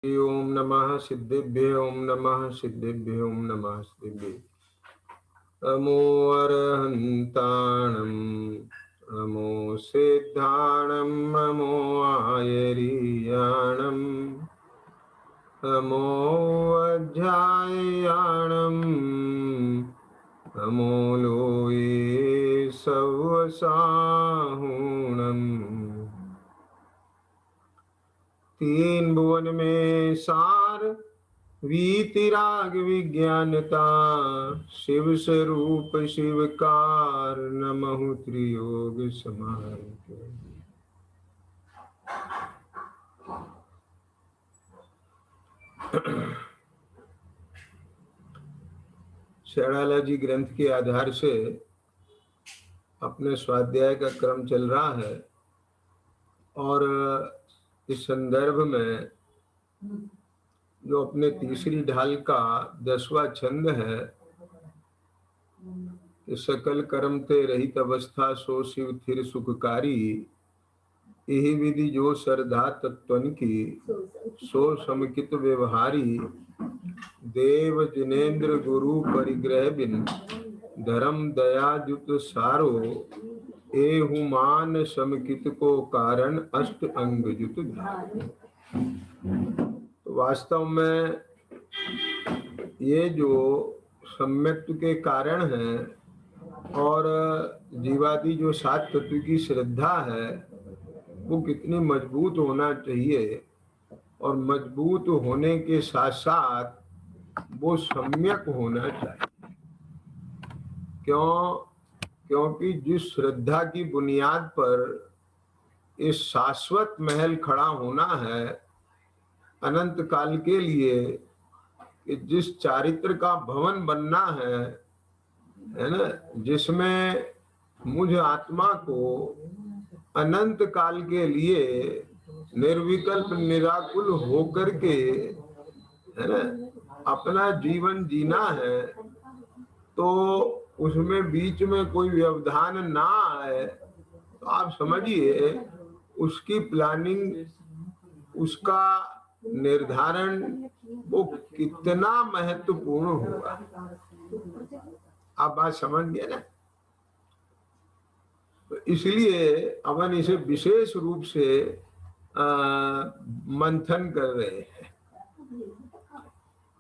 ओम नमः सिद्धिभ्ये ओम नमः सिद्धिभ्ये ओम नमः सिद्धिभ्ये। नमो अरहन्ताणं नमो सिद्धाणं नमो आयर्याणं नमो अध्यायाणं नमो लोये सवसाहुणम्। तीन भुवन में सार वीतिराग विज्ञानता शिव स्वरूप शिवकार नमः त्रियोग समाहित। शैणाला जी ग्रंथ के आधार से अपने स्वाध्याय का क्रम चल रहा है और इस संदर्भ में जो अपने तीसरी ढाल का 10वां छंद है कि सकल कर्म ते रहित अवस्था सो शिव थिर सुखकारी, यही विधि जो श्रद्धा तत्वन की सो समकित व्यवहारी, देव जिनेन्द्र गुरु परिग्रह बिन धर्म दया जुत सारो, एहुमान समकित को कारण अष्ट अंग जुत धारो। तो वास्तव में ये जो सम्यक्त्व के कारण है और जीवादि जो सात तत्व की श्रद्धा है वो कितनी मजबूत होना चाहिए, और मजबूत होने के साथ साथ वो सम्यक होना चाहिए। क्योंकि जिस श्रद्धा की बुनियाद पर इस शाश्वत महल खड़ा होना है अनंत काल के लिए, कि जिस चारित्र का भवन बनना है ना, जिसमें मुझ आत्मा को अनंत काल के लिए निर्विकल्प निराकुल होकर के है ना अपना जीवन जीना है, तो उसमें बीच में कोई व्यवधान ना आए, तो आप समझिए उसकी प्लानिंग, उसका निर्धारण वो कितना महत्वपूर्ण होगा। आप बात समझ गए ना। तो इसलिए अपन इसे विशेष रूप से मंथन कर रहे हैं।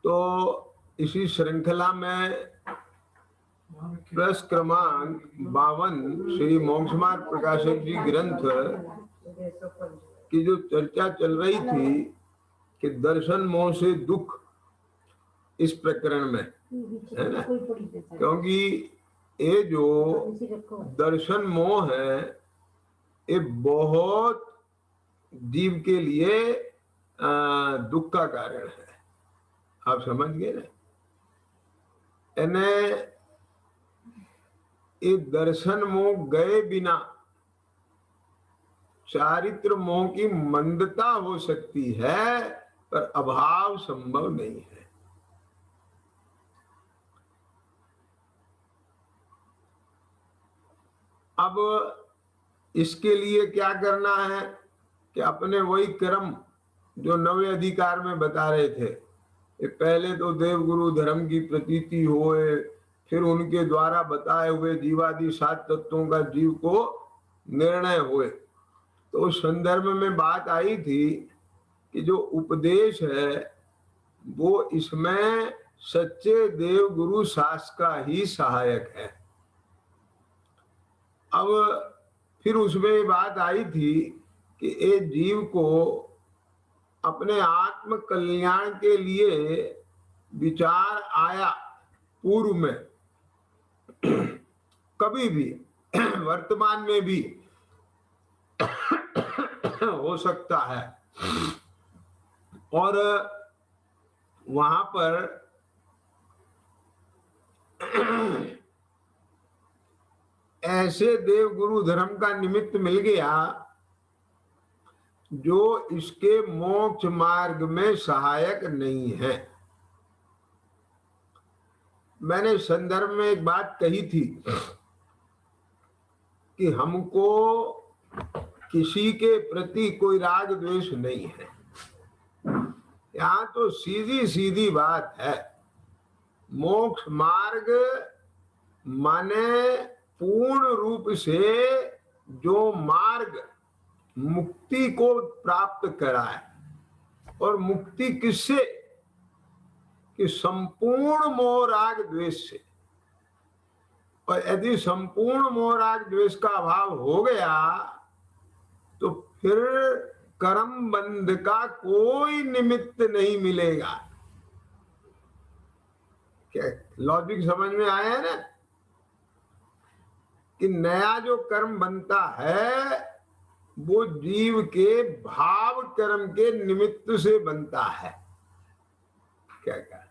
तो इसी श्रृंखला में प्रश्न क्रमांक 52 श्री मोक्ष मार्ग प्रकाशक जी ग्रंथ की जो चर्चा चल रही थी कि दर्शन मोह से दुख, इस प्रकरण में है ना, क्योंकि ये जो दर्शन मोह है ये बहुत जीव के लिए दुख का कारण है। आप समझ गए ना। ये दर्शन मोह गए बिना चारित्र मोह की मंदता हो सकती है, पर अभाव संभव नहीं है। अब इसके लिए क्या करना है कि अपने वही कर्म जो नवे अधिकार में बता रहे थे, पहले तो देव गुरु धर्म की प्रतीति होए, फिर उनके द्वारा बताए हुए जीवादि सात तत्वों का जीव को निर्णय हुए। तो उस संदर्भ में बात आई थी कि जो उपदेश है वो इसमें सच्चे देव गुरु शास्त्र का ही सहायक है। अब फिर उसमें बात आई थी कि एक जीव को अपने आत्म कल्याण के लिए विचार आया पूर्व में कभी भी वर्तमान में भी हो सकता है, और वहां पर ऐसे देव गुरु धर्म का निमित्त मिल गया जो इसके मोक्ष मार्ग में सहायक नहीं है। मैंने संदर्भ में एक बात कही थी कि हमको किसी के प्रति कोई राग द्वेष नहीं है, यहाँ तो सीधी सीधी बात है। मोक्ष मार्ग माने पूर्ण रूप से जो मार्ग मुक्ति को प्राप्त कराए। और मुक्ति किससे? कि संपूर्ण मोह राग द्वेष से। और यदि संपूर्ण मोह राग द्वेष का अभाव हो गया तो फिर कर्म बंध का कोई निमित्त नहीं मिलेगा। क्या लॉजिक समझ में आया है ना? कि नया जो कर्म बनता है वो जीव के भाव कर्म के निमित्त से बनता है। क्या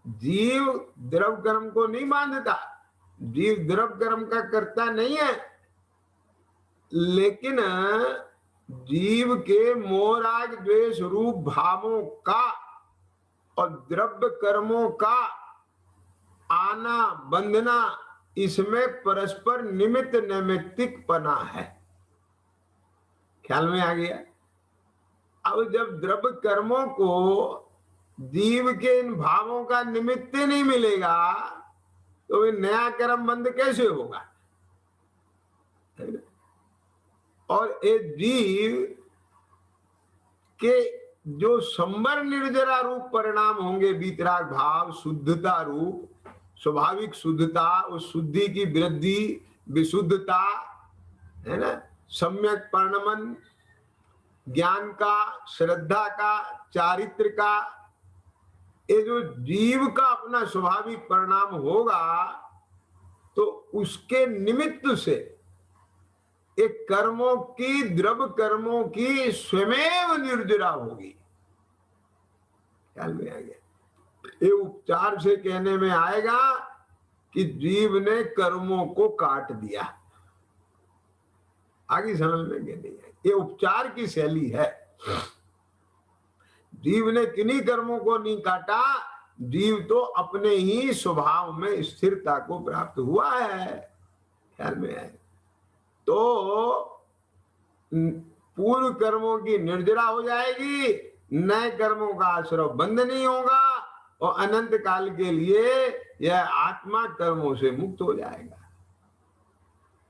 जीव द्रव कर्म को नहीं बांधता, जीव द्रव कर्म का कर्ता नहीं है, लेकिन जीव के मोहराग द्वेष रूप भावों का और द्रव्य कर्मों का आना बंधना, इसमें परस्पर निमित्त नैमित्तिक पना है। ख्याल में आ गया? अब जब द्रव्य कर्मों को जीव के इन भावों का निमित्त नहीं मिलेगा तो ये नया कर्म बंध कैसे होगा? और एक जीव के जो संवर निर्जरा रूप परिणाम होंगे, वीतराग भाव, शुद्धता रूप, स्वाभाविक शुद्धता, उस शुद्धि की वृद्धि, विशुद्धता, है ना, सम्यक परिणमन, ज्ञान का, श्रद्धा का, चारित्र का, ये जो जीव का अपना स्वाभाविक परिणाम होगा तो उसके निमित्त से एक कर्मों की, द्रव्य कर्मों की स्वयं निर्जरा होगी। ख्याल में आ गया? ये उपचार से कहने में आएगा कि जीव ने कर्मों को काट दिया। आगे समझ में नहीं है, ये उपचार की शैली है। जीव ने किन्हीं कर्मों को नहीं काटा, जीव तो अपने ही स्वभाव में स्थिरता को प्राप्त हुआ है। ख्याल में है? तो पूर्व कर्मों की निर्जरा हो जाएगी, नए कर्मों का आश्रय बंद नहीं होगा और अनंत काल के लिए यह आत्मा कर्मों से मुक्त हो जाएगा।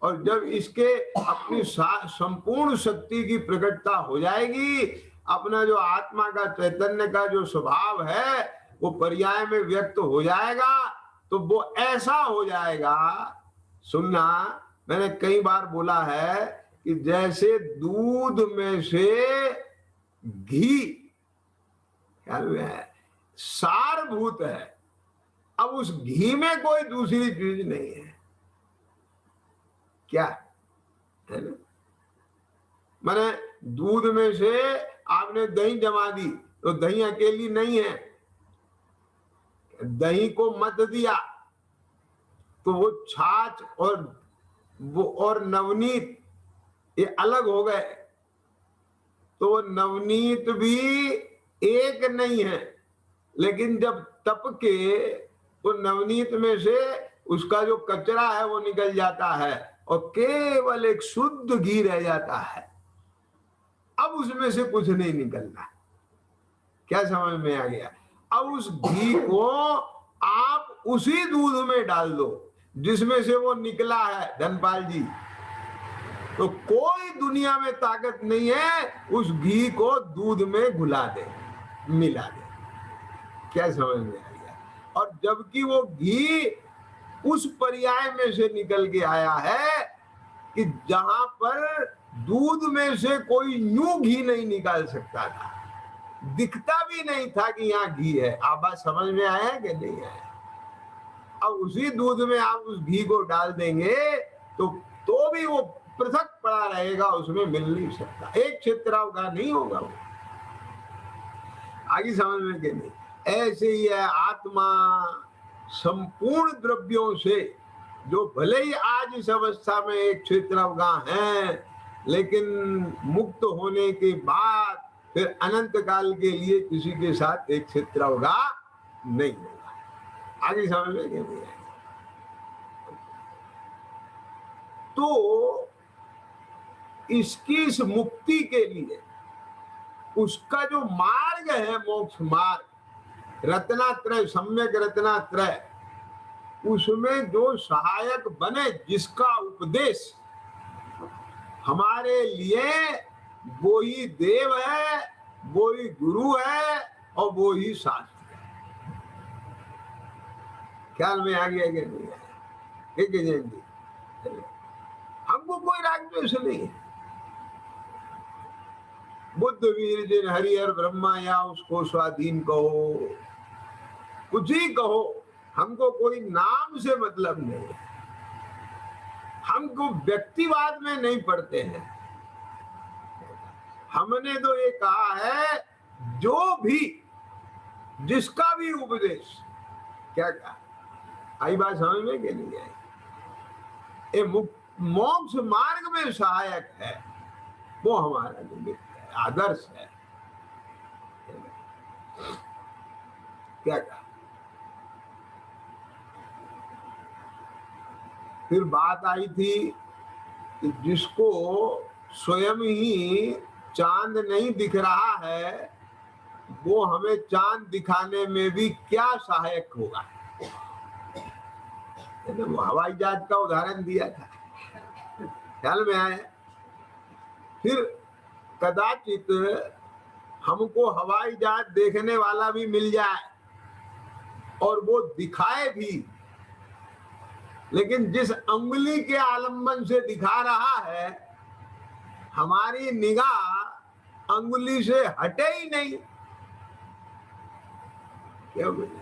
और जब इसके अपनी संपूर्ण शक्ति की प्रकटता हो जाएगी, अपना जो आत्मा का चैतन्य का जो स्वभाव है वो पर्याय में व्यक्त हो जाएगा, तो वो ऐसा हो जाएगा। सुनना, मैंने कई बार बोला है कि जैसे दूध में से घी, ख्याल में है, सारभूत है, अब उस घी में कोई दूसरी चीज नहीं है। क्या है ना? माने दूध में से आपने दही जमा दी तो दही अकेली नहीं है, दही को मत दिया तो वो छाछ और नवनीत ये अलग हो गए, तो वो नवनीत भी एक नहीं है। लेकिन जब तप के वो नवनीत में से उसका जो कचरा है वो निकल जाता है और केवल एक शुद्ध घी रह जाता है, अब उसमें से कुछ नहीं निकलना। क्या समझ में आ गया? अब उस घी को आप उसी दूध में डाल दो जिसमें से वो निकला है, धनपाल जी, तो कोई दुनिया में ताकत नहीं है उस घी को दूध में घुला दे, मिला दे। क्या समझ में आ गया? और जबकि वो घी उस पर्याय में से निकल के आया है कि जहां पर दूध में से कोई यूं घी नहीं निकाल सकता था, दिखता भी नहीं था कि यहाँ घी है। आप बात समझ में आया कि नहीं आया? अब उसी दूध में आप उस घी को डाल देंगे तो भी वो पृथक पड़ा रहेगा, उसमें मिल नहीं सकता, एक क्षेत्राव का नहीं होगा वो। आगे समझ में कि नहीं? ऐसे ही है आत्मा संपूर्ण द्रव्यों से, जो भले ही आज इस अवस्था में एक क्षेत्रावगा है, लेकिन मुक्त होने के बाद फिर अनंत काल के लिए किसी के साथ एक क्षेत्रावगा नहीं होगा। आगे समझ में नहीं आएगा? तो इसकी इस मुक्ति के लिए उसका जो मार्ग है मोक्ष मार्ग, रत्नात्रय, सम्यक रत्नात्रय, उसमें जो सहायक बने, जिसका उपदेश हमारे लिए, वो ही देव है, वो ही गुरु है और वो ही शास्त्र है। ख्याल में आ गया कि नहीं आया? हमको कोई राग द्वेष नहीं है। बुद्ध वीर जिन हरिहर ब्रह्मा, या उसको स्वाधीन कहो, कुछ ही कहो, हमको कोई नाम से मतलब नहीं है। हमको व्यक्तिवाद में नहीं पड़ते हैं। हमने तो ये कहा है, जो भी, जिसका भी उपदेश, क्या कहा, आई बात समझ में कि नहीं आई? ये मोक्ष मार्ग में सहायक है, वो हमारा निमित्त है, आदर्श है। क्या कहा? फिर बात आई थी कि जिसको स्वयं ही चांद नहीं दिख रहा है, वो हमें चांद दिखाने में भी क्या सहायक होगा। वो हवाई जहाज का उदाहरण दिया था, ख्याल में आया? फिर कदाचित हमको हवाई जहाज देखने वाला भी मिल जाए और वो दिखाए भी, लेकिन जिस अंगुली के आलंबन से दिखा रहा है, हमारी निगाह अंगुली से हटे ही नहीं। क्या बोले?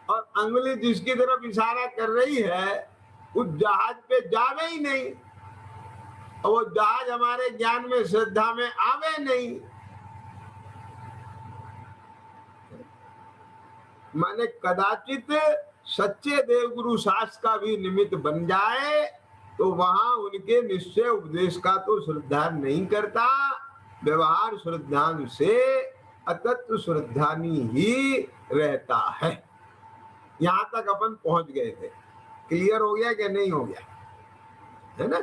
और अंगुली जिसकी तरफ इशारा कर रही है, उस जहाज पे जावे ही नहीं, और वो जहाज हमारे ज्ञान में, श्रद्धा में आवे नहीं। माने कदाचित सच्चे देवगुरु शास्त्र का भी निमित्त बन जाए, तो वहां उनके निश्चय उपदेश का तो श्रद्धा नहीं करता, व्यवहार श्रद्धान से अतत्व श्रद्धानी ही रहता है। यहां तक अपन पहुंच गए थे। क्लियर हो गया कि नहीं हो गया? है ना?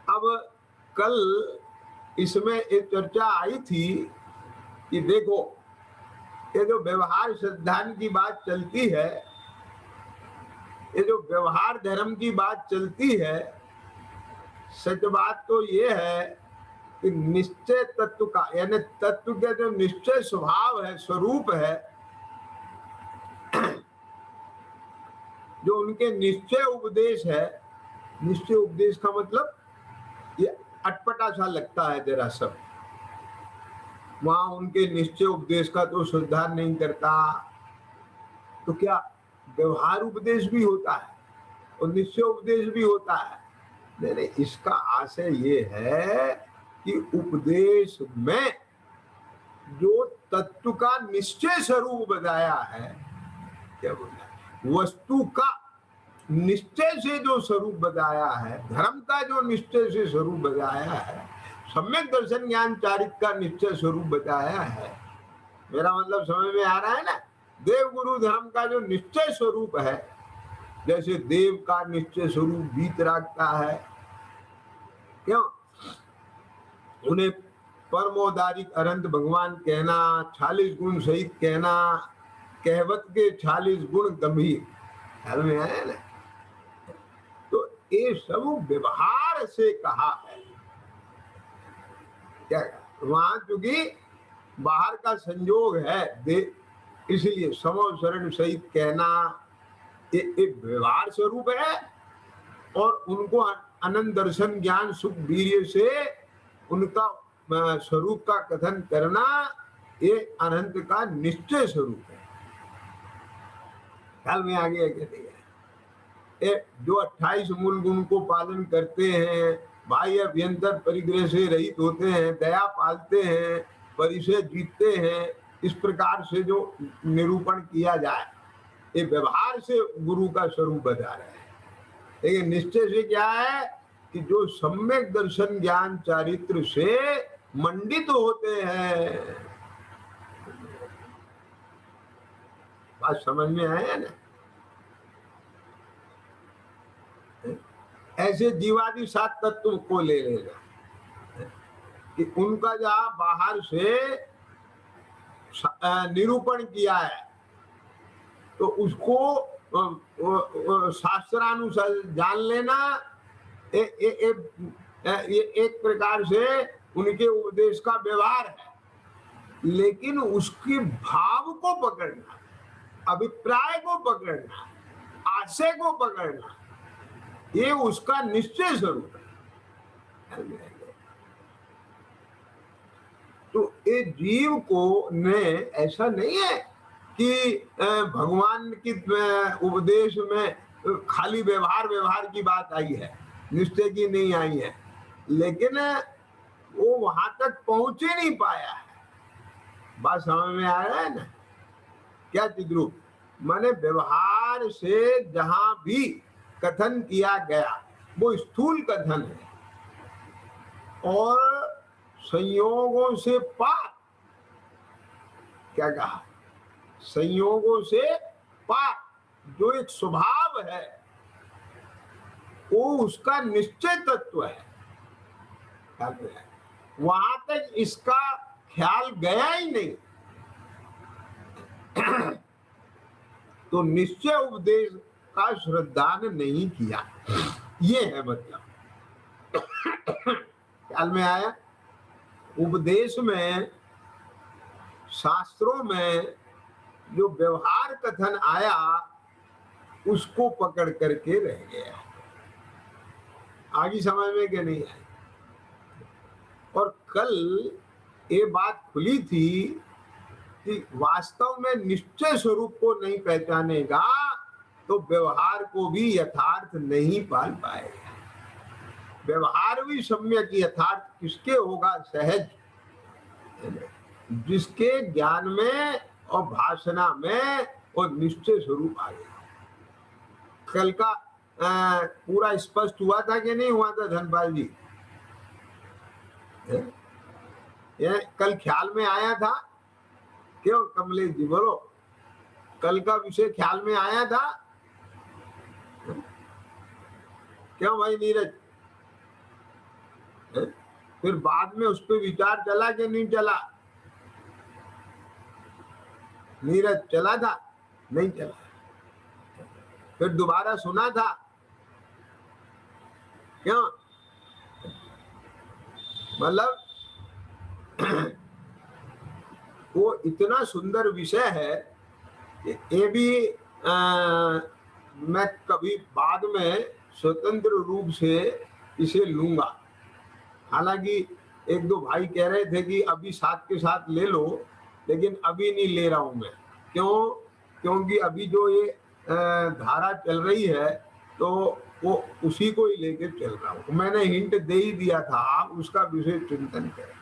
अब कल इसमें एक चर्चा आई थी कि देखो, ये जो व्यवहार श्रद्धान की बात चलती है, ये जो व्यवहार धर्म की बात चलती है, सच बात तो ये है कि निश्चय तत्व का, यानी तत्व का जो निश्चय स्वभाव है, स्वरूप है, जो उनके निश्चय उपदेश है, निश्चय उपदेश का मतलब ये अटपटा सा लगता है जरा सब, वहां उनके निश्चय उपदेश का तो श्रद्धा नहीं करता, तो क्या व्यवहार उपदेश भी होता है और निश्चय उपदेश भी होता है? नहीं, इसका आशय ये है कि उपदेश में जो तत्व का निश्चय स्वरूप बताया है, क्या बोला, वस्तु का निश्चय से जो स्वरूप बताया है, धर्म का जो निश्चय से स्वरूप बताया है, सम्यक दर्शन ज्ञान चारित्र का निश्चय स्वरूप बताया है। मेरा मतलब समझ में आ रहा है ना? देव गुरु धर्म का जो निश्चय स्वरूप है, जैसे देव का निश्चय स्वरूप वीतरागता है, क्यों? उन्हें परमोदारिक अनंत भगवान कहना, 40 गुण सहित कहना, कहवत के 40 गुण गंभीर, ख्याल में आया ना? तो ये सब व्यवहार से कहा है। क्या वहां चूंकि बाहर का संयोग है, इसलिए समो शरण सहित कहना एक व्यवहार स्वरूप है, और उनको अनंत दर्शन ज्ञान सुख वीर्य से उनका स्वरूप का कथन करना, ये अनंत का निश्चय स्वरूप है। ख्याल में आ गया? कहते हैं जो 28 मूल गुण को पालन करते हैं, बाह्य अभ्यंतर परिग्रह से रहित होते हैं, दया पालते हैं, परिचय जीतते हैं, इस प्रकार से जो निरूपण किया जाए, ये व्यवहार से गुरु का स्वरूप बता रहे हैं। लेकिन निश्चय से क्या है कि जो सम्यक दर्शन ज्ञान चारित्र से मंडित होते हैं। बात समझ में आया ना? ऐसे जीवादि 7 तत्व को ले लेना, कि उनका जहां बाहर से निरूपण किया है तो उसको शास्त्रानुसार जान लेना ये एक प्रकार से उनके उपदेश का व्यवहार है, लेकिन उसकी भाव को पकड़ना, अभिप्राय को पकड़ना, आशय को पकड़ना, ये उसका निश्चय स्वरूप है। तो ये जीव को ने ऐसा नहीं है कि भगवान की उपदेश में खाली व्यवहार की बात आई है, निश्चय की नहीं आई है, लेकिन वो वहां तक पहुंच ही नहीं पाया है। बात समझ में आ रहा है ना? क्या चिद्रूप? माने व्यवहार से जहां भी कथन किया गया वो स्थूल कथन है, और संयोगों से पार, क्या कहा? संयोगों से पार जो एक स्वभाव है वो उसका निश्चय तत्व है। वहां तक इसका ख्याल गया ही नहीं। तो निश्चय उपदेश का श्रद्धान नहीं किया, ये है मतलब। ख्याल में आया? उपदेश में, शास्त्रों में जो व्यवहार कथन आया उसको पकड़ करके रह गया। आगे समझ में कि नहीं है? और कल ये बात खुली थी कि वास्तव में निश्चय स्वरूप को नहीं पहचानेगा तो व्यवहार को भी यथार्थ नहीं पाल पाएगा। व्यवहार भी सम्यक यथार्थ किसके होगा? सहज, जिसके ज्ञान में और भाषणा में और निश्चय स्वरूप आ गया। कल का पूरा स्पष्ट हुआ था कि नहीं हुआ था धनपाल जी? ये कल ख्याल में आया था? क्यों कमलेश जी बोलो, कल का विषय ख्याल में आया था? क्यों भाई नीरज? फिर बाद में उस पर विचार चला कि नहीं चला? नीरज चला था? नहीं चला? फिर दोबारा सुना था? क्यों? मतलब वो इतना सुंदर विषय है कि ये भी मैं कभी बाद में स्वतंत्र रूप से इसे लूंगा। हालांकि एक दो भाई कह रहे थे कि अभी साथ के साथ ले लो, लेकिन अभी नहीं ले रहा हूं मैं। क्यों? क्योंकि अभी जो ये धारा चल रही है तो वो उसी को ही लेके चल रहा हूं। मैंने हिंट दे ही दिया था, आप उसका विषय चिंतन करें।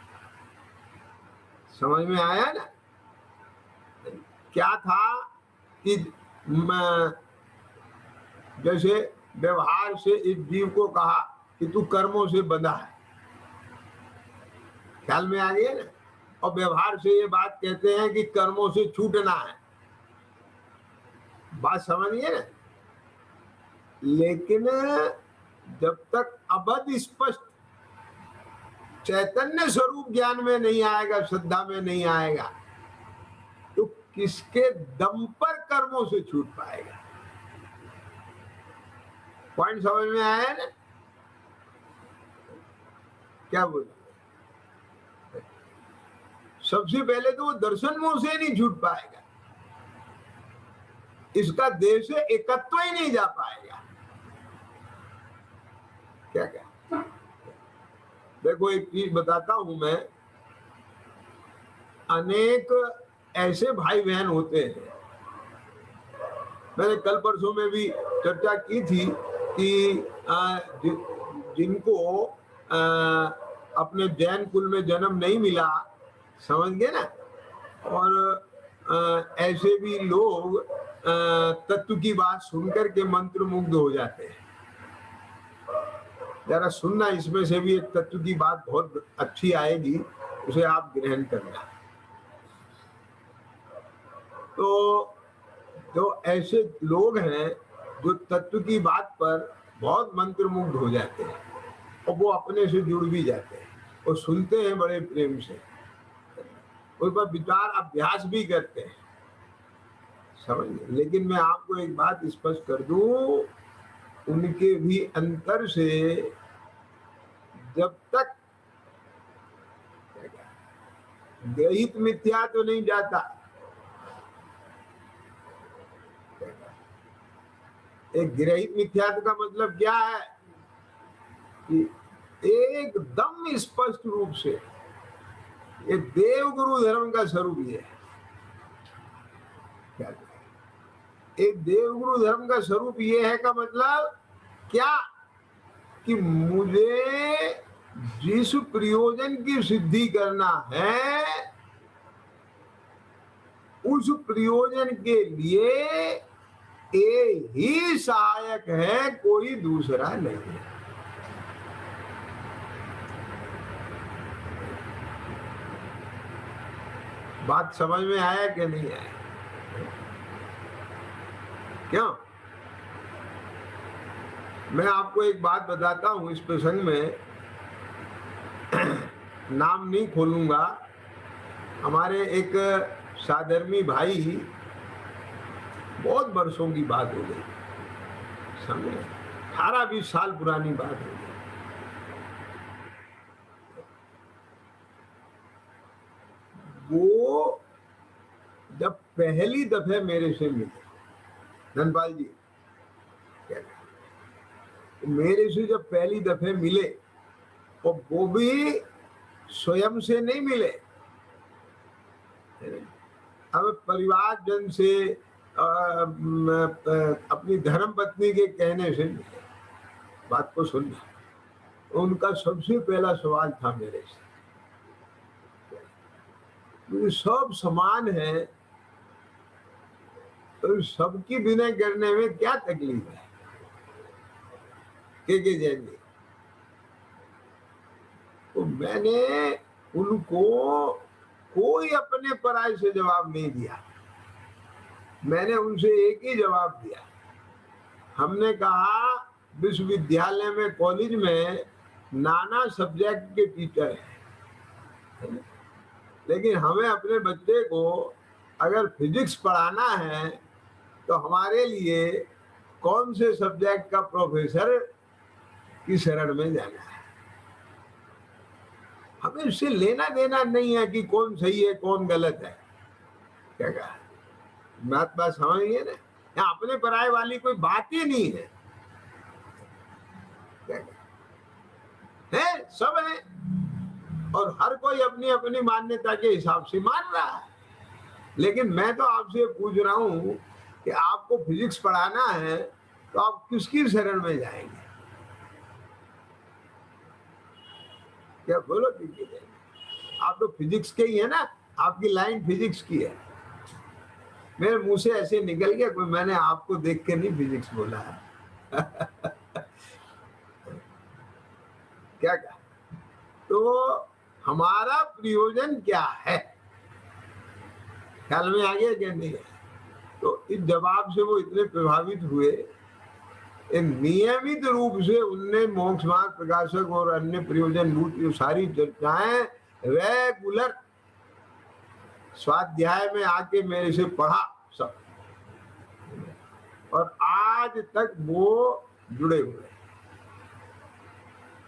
समझ में आया ना? क्या था कि जैसे व्यवहार से इस जीव को कहा कि तू कर्मों से बंधा है, ख्याल में आ गया ना? और व्यवहार से ये बात कहते हैं कि कर्मों से छूटना है। बात समझिए ना? लेकिन जब तक अबध स्पष्ट चैतन्य स्वरूप ज्ञान में नहीं आएगा, श्रद्धा में नहीं आएगा, तो किसके दम पर कर्मों से छूट पाएगा? पॉइंट समझ में आया ना? क्या बोला? सबसे पहले तो वो दर्शन मोह से नहीं छूट पाएगा, इसका देह से एकत्व ही नहीं जा पाएगा। क्या क्या? देखो एक चीज बताता हूं मैं, अनेक ऐसे भाई बहन होते हैं, मैंने कल परसों में भी चर्चा की थी कि जिनको अपने जैन कुल में जन्म नहीं मिला, समझ गए ना? और ऐसे भी लोग तत्व की बात सुनकर के मंत्र मुग्ध हो जाते हैं। जरा सुनना, इसमें से भी एक तत्व की बात बहुत अच्छी आएगी, उसे आप ग्रहण करना। तो जो ऐसे लोग हैं जो तत्व की बात पर बहुत मंत्र मुग्ध हो जाते हैं और वो अपने से जुड़ भी जाते हैं। और सुनते हैं बड़े प्रेम से, उस पर विचार अभ्यास भी करते हैं, समझ। लेकिन मैं आपको एक बात स्पष्ट कर दूं, उनके भी अंतर से जब तक ग्रहित मिथ्या तो नहीं जाता। एक ग्रहित मिथ्यात्व का मतलब क्या है कि एकदम स्पष्ट रूप से ये देव गुरु धर्म का स्वरूप ये है। क्या एक देव गुरु धर्म का स्वरूप ये है का मतलब क्या कि मुझे जिस प्रयोजन की सिद्धि करना है उस प्रयोजन के लिए ये ही सहायक है, कोई दूसरा नहीं है। बात समझ में आया कि नहीं आया? क्यों? मैं आपको एक बात बताता हूं इस प्रसंग में, नाम नहीं खोलूंगा। हमारे एक साधर्मी भाई, बहुत वर्षों की बात हो गई, समझे, 18-20 साल पुरानी बात हो गई। वो जब पहली दफे मेरे से मिले, धनपाल जी, मेरे से जब पहली दफे मिले, और वो भी स्वयं से नहीं मिले, अब परिवार जन से, अपनी धर्म पत्नी के कहने से मिले। बात को सुनना, उनका सबसे पहला सवाल था मेरे से, सब समान है तो सबकी विनय करने में क्या तकलीफ है? के जैन जी, तो मैंने उनको कोई अपने पराय से जवाब नहीं दिया। मैंने उनसे एक ही जवाब दिया। हमने कहा विश्वविद्यालय में, कॉलेज में नाना सब्जेक्ट के टीचर हैं, लेकिन हमें अपने बच्चे को अगर फिजिक्स पढ़ाना है तो हमारे लिए कौन से सब्जेक्ट का प्रोफेसर की शरण में जाना है। हमें इससे लेना देना नहीं है कि कौन सही है कौन गलत है। क्या कहा? बात समझिए ना, यहाँ अपने पराये वाली कोई बात ही नहीं है। क्या है? सब है और हर कोई अपनी अपनी मान्यता के हिसाब से मान रहा है। लेकिन मैं तो आपसे पूछ रहा हूं कि आपको फिजिक्स पढ़ाना है तो आप किसकी शरण में जाएंगे? क्या बोलो? आप तो फिजिक्स के ही है ना, आपकी लाइन फिजिक्स की है। मेरे मुंह से ऐसे निकल गया, कोई मैंने आपको देख के नहीं फिजिक्स बोला है। क्या कहा? तो हमारा प्रयोजन क्या है, ख्याल में आ गया क्या नहीं है? तो इस जवाब से वो इतने प्रभावित हुए, नियमित रूप से उनने मोक्ष मार्ग प्रकाशक और अन्य प्रयोजन रूप जो सारी चर्चाएं रेगुलर स्वाध्याय में आके मेरे से पढ़ा सब, और आज तक वो जुड़े हुए।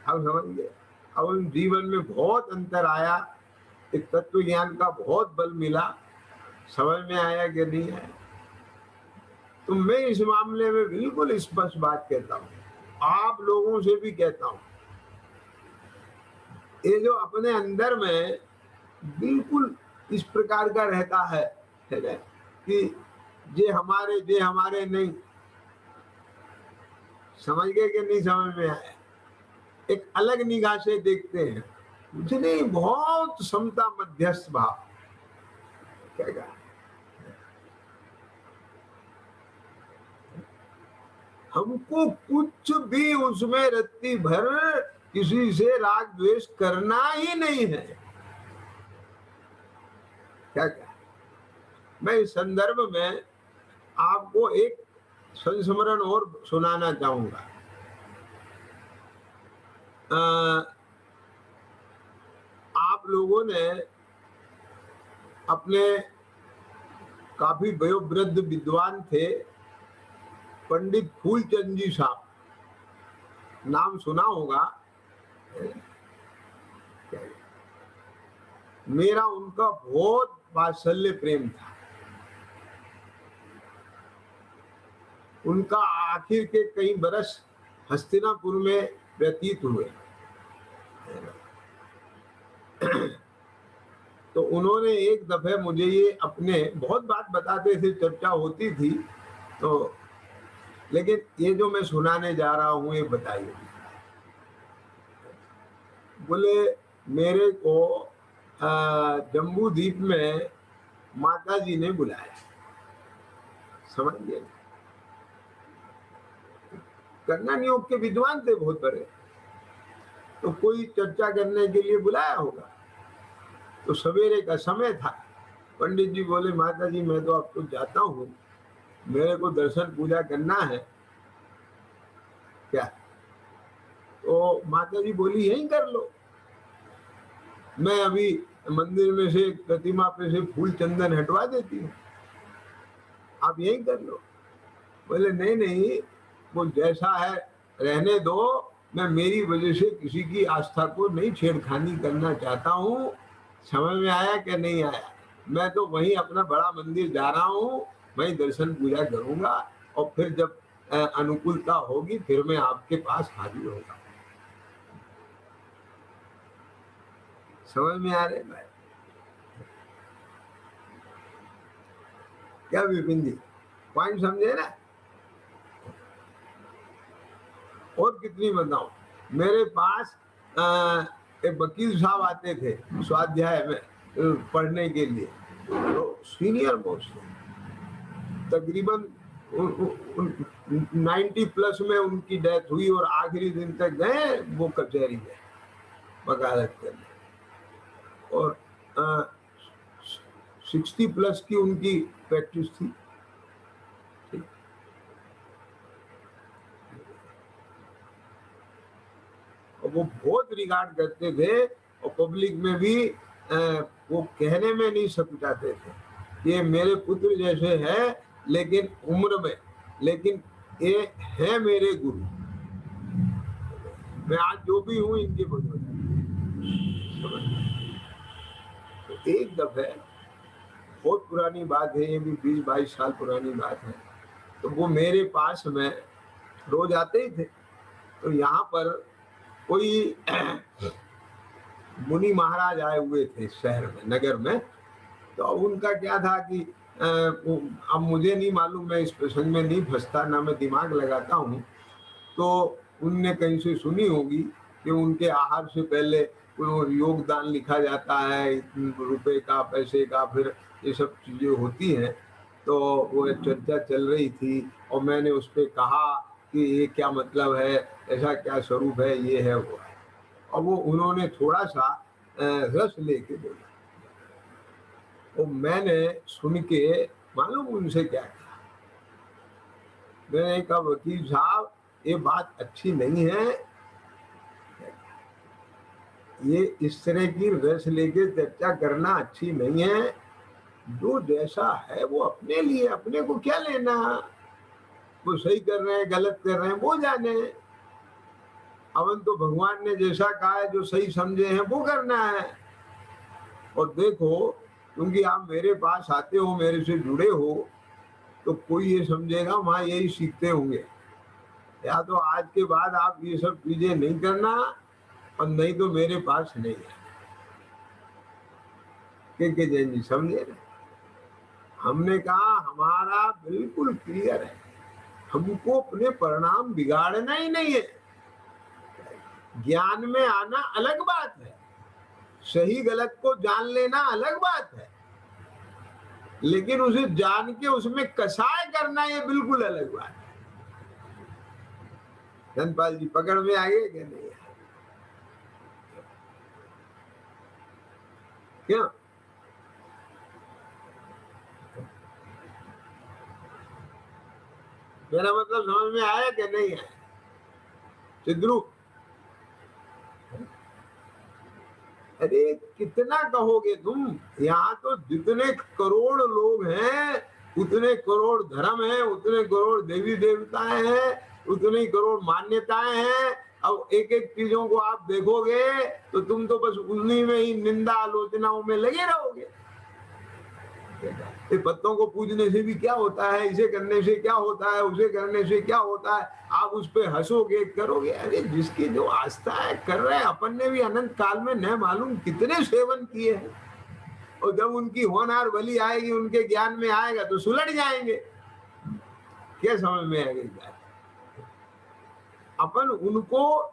हम समझ गए। अब उन जीवन में बहुत अंतर आया, एक तत्व ज्ञान का बहुत बल मिला। समझ में आया कि नहीं आया? तो मैं इस मामले में बिल्कुल स्पष्ट बात कहता हूँ, आप लोगों से भी कहता हूँ, ये जो अपने अंदर में बिल्कुल इस प्रकार का रहता है कि जे हमारे नहीं, समझ गए कि नहीं समझ में आया? एक अलग निगाह से देखते हैं, मुझे नहीं, बहुत समता मध्यस्थ भाव। क्या कहा? हमको कुछ भी उसमें रत्ती भर किसी से राग द्वेष करना ही नहीं है। क्या क्या? मैं इस संदर्भ में आपको एक संस्मरण और सुनाना चाहूंगा। लोगों ने अपने काफी वयोवृद्ध विद्वान थे पंडित फूलचंद जी साहब, नाम सुना होगा। मेरा उनका बहुत वात्सल्य प्रेम था। उनका आखिर के कई बरस हस्तिनापुर में व्यतीत हुए। तो उन्होंने एक दफे मुझे ये अपने बहुत बात बताते थे, चर्चा होती थी, तो लेकिन ये जो मैं सुनाने जा रहा हूँ ये बताइए। बोले मेरे को जम्बू द्वीप में माता जी ने बुलाया, समझिए। कन्नन योग के विद्वान थे बहुत बड़े, तो कोई चर्चा करने के लिए बुलाया होगा। तो सवेरे का समय था। पंडित जी बोले माता जी मैं तो अब तो जाता हूँ, मेरे को दर्शन पूजा करना है क्या? तो माता जी बोली यहीं कर लो, मैं अभी मंदिर में से प्रतिमा पे से फूल चंदन हटवा देती हूँ, आप यहीं कर लो। बोले नहीं नहीं, वो जैसा है रहने दो, मैं मेरी वजह से किसी की आस्था को नहीं छेड़खानी करना चाहता हूँ। समझ में आया कि नहीं आया? मैं तो वहीं अपना बड़ा मंदिर जा रहा हूँ, वहीं दर्शन पूजा करूंगा और फिर जब अनुकूलता होगी फिर मैं आपके पास हाजिर होगा। समझ में आ रहे भाई? क्या विपिन जी, पॉइंट समझे ना? और कितनी बताऊं, मेरे पास एक वकील साहब आते थे स्वाध्याय में पढ़ने के लिए, तो सीनियर मोस्ट तकरीबन 90 प्लस में उनकी डेथ हुई और आखिरी दिन तक गए वो कचहरी में वकालत करने, और 60 प्लस की उनकी प्रैक्टिस थी। और वो बहुत रिगार्ड करते थे और पब्लिक में भी वो कहने में नहीं सकुचाते थे ये मेरे पुत्र जैसे है लेकिन उम्र में, लेकिन ये है मेरे गुरु, मैं आज जो भी हूँ इनके बदौलत। तो एक दफे, बहुत पुरानी बात है ये भी, 20-22 साल पुरानी बात है, तो वो मेरे पास में रोज आते ही थे। तो यहाँ पर कोई मुनि महाराज आए हुए थे शहर में, नगर में। तो उनका क्या था कि अब मुझे नहीं मालूम, मैं इस प्रसंग में नहीं फंसता, ना मैं दिमाग लगाता हूँ। तो उनने कहीं से सुनी होगी कि उनके आहार से पहले योगदान लिखा जाता है, रुपए का, पैसे का, फिर ये सब चीजें होती हैं। तो वो चर्चा चल रही थी और मैंने उस पर कहा कि ये क्या मतलब है, ऐसा क्या स्वरूप है, ये है वो है। और वो उन्होंने थोड़ा सा रस लेके बोला, और मैंने सुन के मालूम उनसे क्या कहा, मैंने कहा वकील साहब ये बात अच्छी नहीं है, ये इस तरह की रस लेके चर्चा करना अच्छी नहीं है। जो जैसा है वो अपने लिए, अपने को क्या लेना, वो सही कर रहे हैं गलत कर रहे हैं वो जाने। अवन तो भगवान ने जैसा कहा है, जो सही समझे हैं वो करना है। और देखो, क्योंकि आप मेरे पास आते हो, मेरे से जुड़े हो, तो कोई ये समझेगा वहां यही सीखते होंगे, या तो आज के बाद आप ये सब चीजें नहीं करना, और नहीं तो मेरे पास नहीं है। के जैन जी समझे ना? हमने कहा हमारा बिल्कुल क्लियर है, हमको अपने परिणाम बिगाड़ना ही नहीं है। ज्ञान में आना अलग बात है, सही गलत को जान लेना अलग बात है, लेकिन उसे जान के उसमें कसाय करना ये बिल्कुल अलग बात है। धनपाल जी पकड़ में आ गए क्या? नहीं क्या? मेरा मतलब समझ में आया कि नहीं आया? चिद्रू, अरे कितना कहोगे तुम? यहाँ तो जितने करोड़ लोग हैं, उतने करोड़ धर्म हैं, उतने करोड़ देवी देवताएं हैं, उतनी करोड़ मान्यताएं हैं। अब एक एक चीजों को आप देखोगे तो तुम तो बस उन्हीं में ही निंदा आलोचनाओं में लगे रहोगे। ये पत्तों को पूजने से भी क्या होता है, इसे करने से क्या होता है, उसे करने से क्या होता है, आप उस पे हंसोगे करोगे। अरे जिसकी जो आस्था है कर रहे हैं। अपन ने भी अनंत काल में न मालूम कितने सेवन किए हैं, और जब उनकी होनहार बलि आएगी, उनके ज्ञान में आएगा तो सुलट जाएंगे। क्या समझ में आएगा? अपन उनको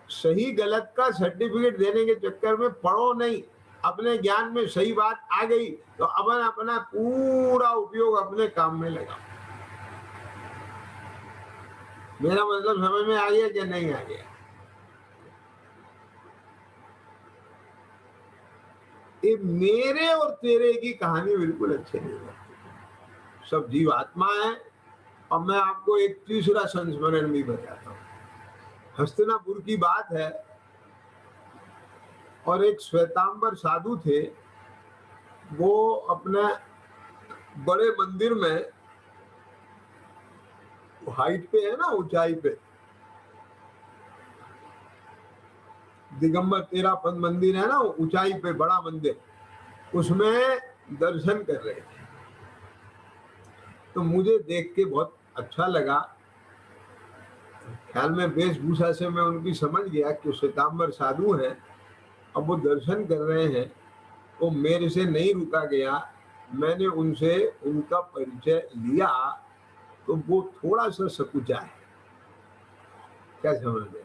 सही गलत का सर्टिफिकेट देने के चक्कर में पढ़ो नहीं। अपने ज्ञान में सही बात आ गई तो अपन अपना पूरा उपयोग अपने काम में लगा। मेरा मतलब समझ में आ गया कि नहीं आ गया? ये मेरे और तेरे की कहानी बिल्कुल अच्छी नहीं लगती। सब जीव आत्मा है। और मैं आपको एक तीसरा संस्मरण भी बताता हूँ। हस्तिनापुर की बात है, और एक श्वेतांबर साधु थे। वो अपने बड़े मंदिर में, हाइट पे है ना, ऊंचाई पे, दिगंबर तेरापंथ मंदिर है ना, ऊंचाई पे बड़ा मंदिर, उसमें दर्शन कर रहे थे। तो मुझे देख के बहुत अच्छा लगा। ख्याल में वेशभूषा से मैं उनकी समझ गया कि श्वेतांबर साधु हैं। अब वो दर्शन कर रहे हैं, वो मेरे से नहीं रुका गया। मैंने उनसे उनका परिचय लिया तो वो थोड़ा सा सकुचा है। क्या समझ में?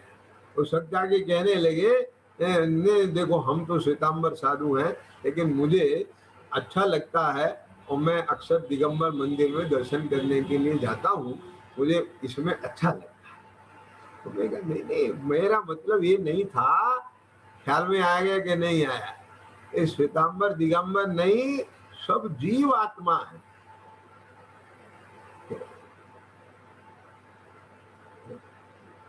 वो सच्चा के कहने लगे, ने देखो हम तो श्वेतांबर साधु हैं, लेकिन मुझे अच्छा लगता है और मैं अक्सर दिगंबर मंदिर में दर्शन करने के लिए जाता हूँ, मुझे इसमें अच्छा लगता है। तो मैं कहा नहीं नहीं, मेरा मतलब ये नहीं था। ख्याल में आ गया कि नहीं आया? ये श्वेतांबर दिगंबर नहीं, सब जीव आत्मा है।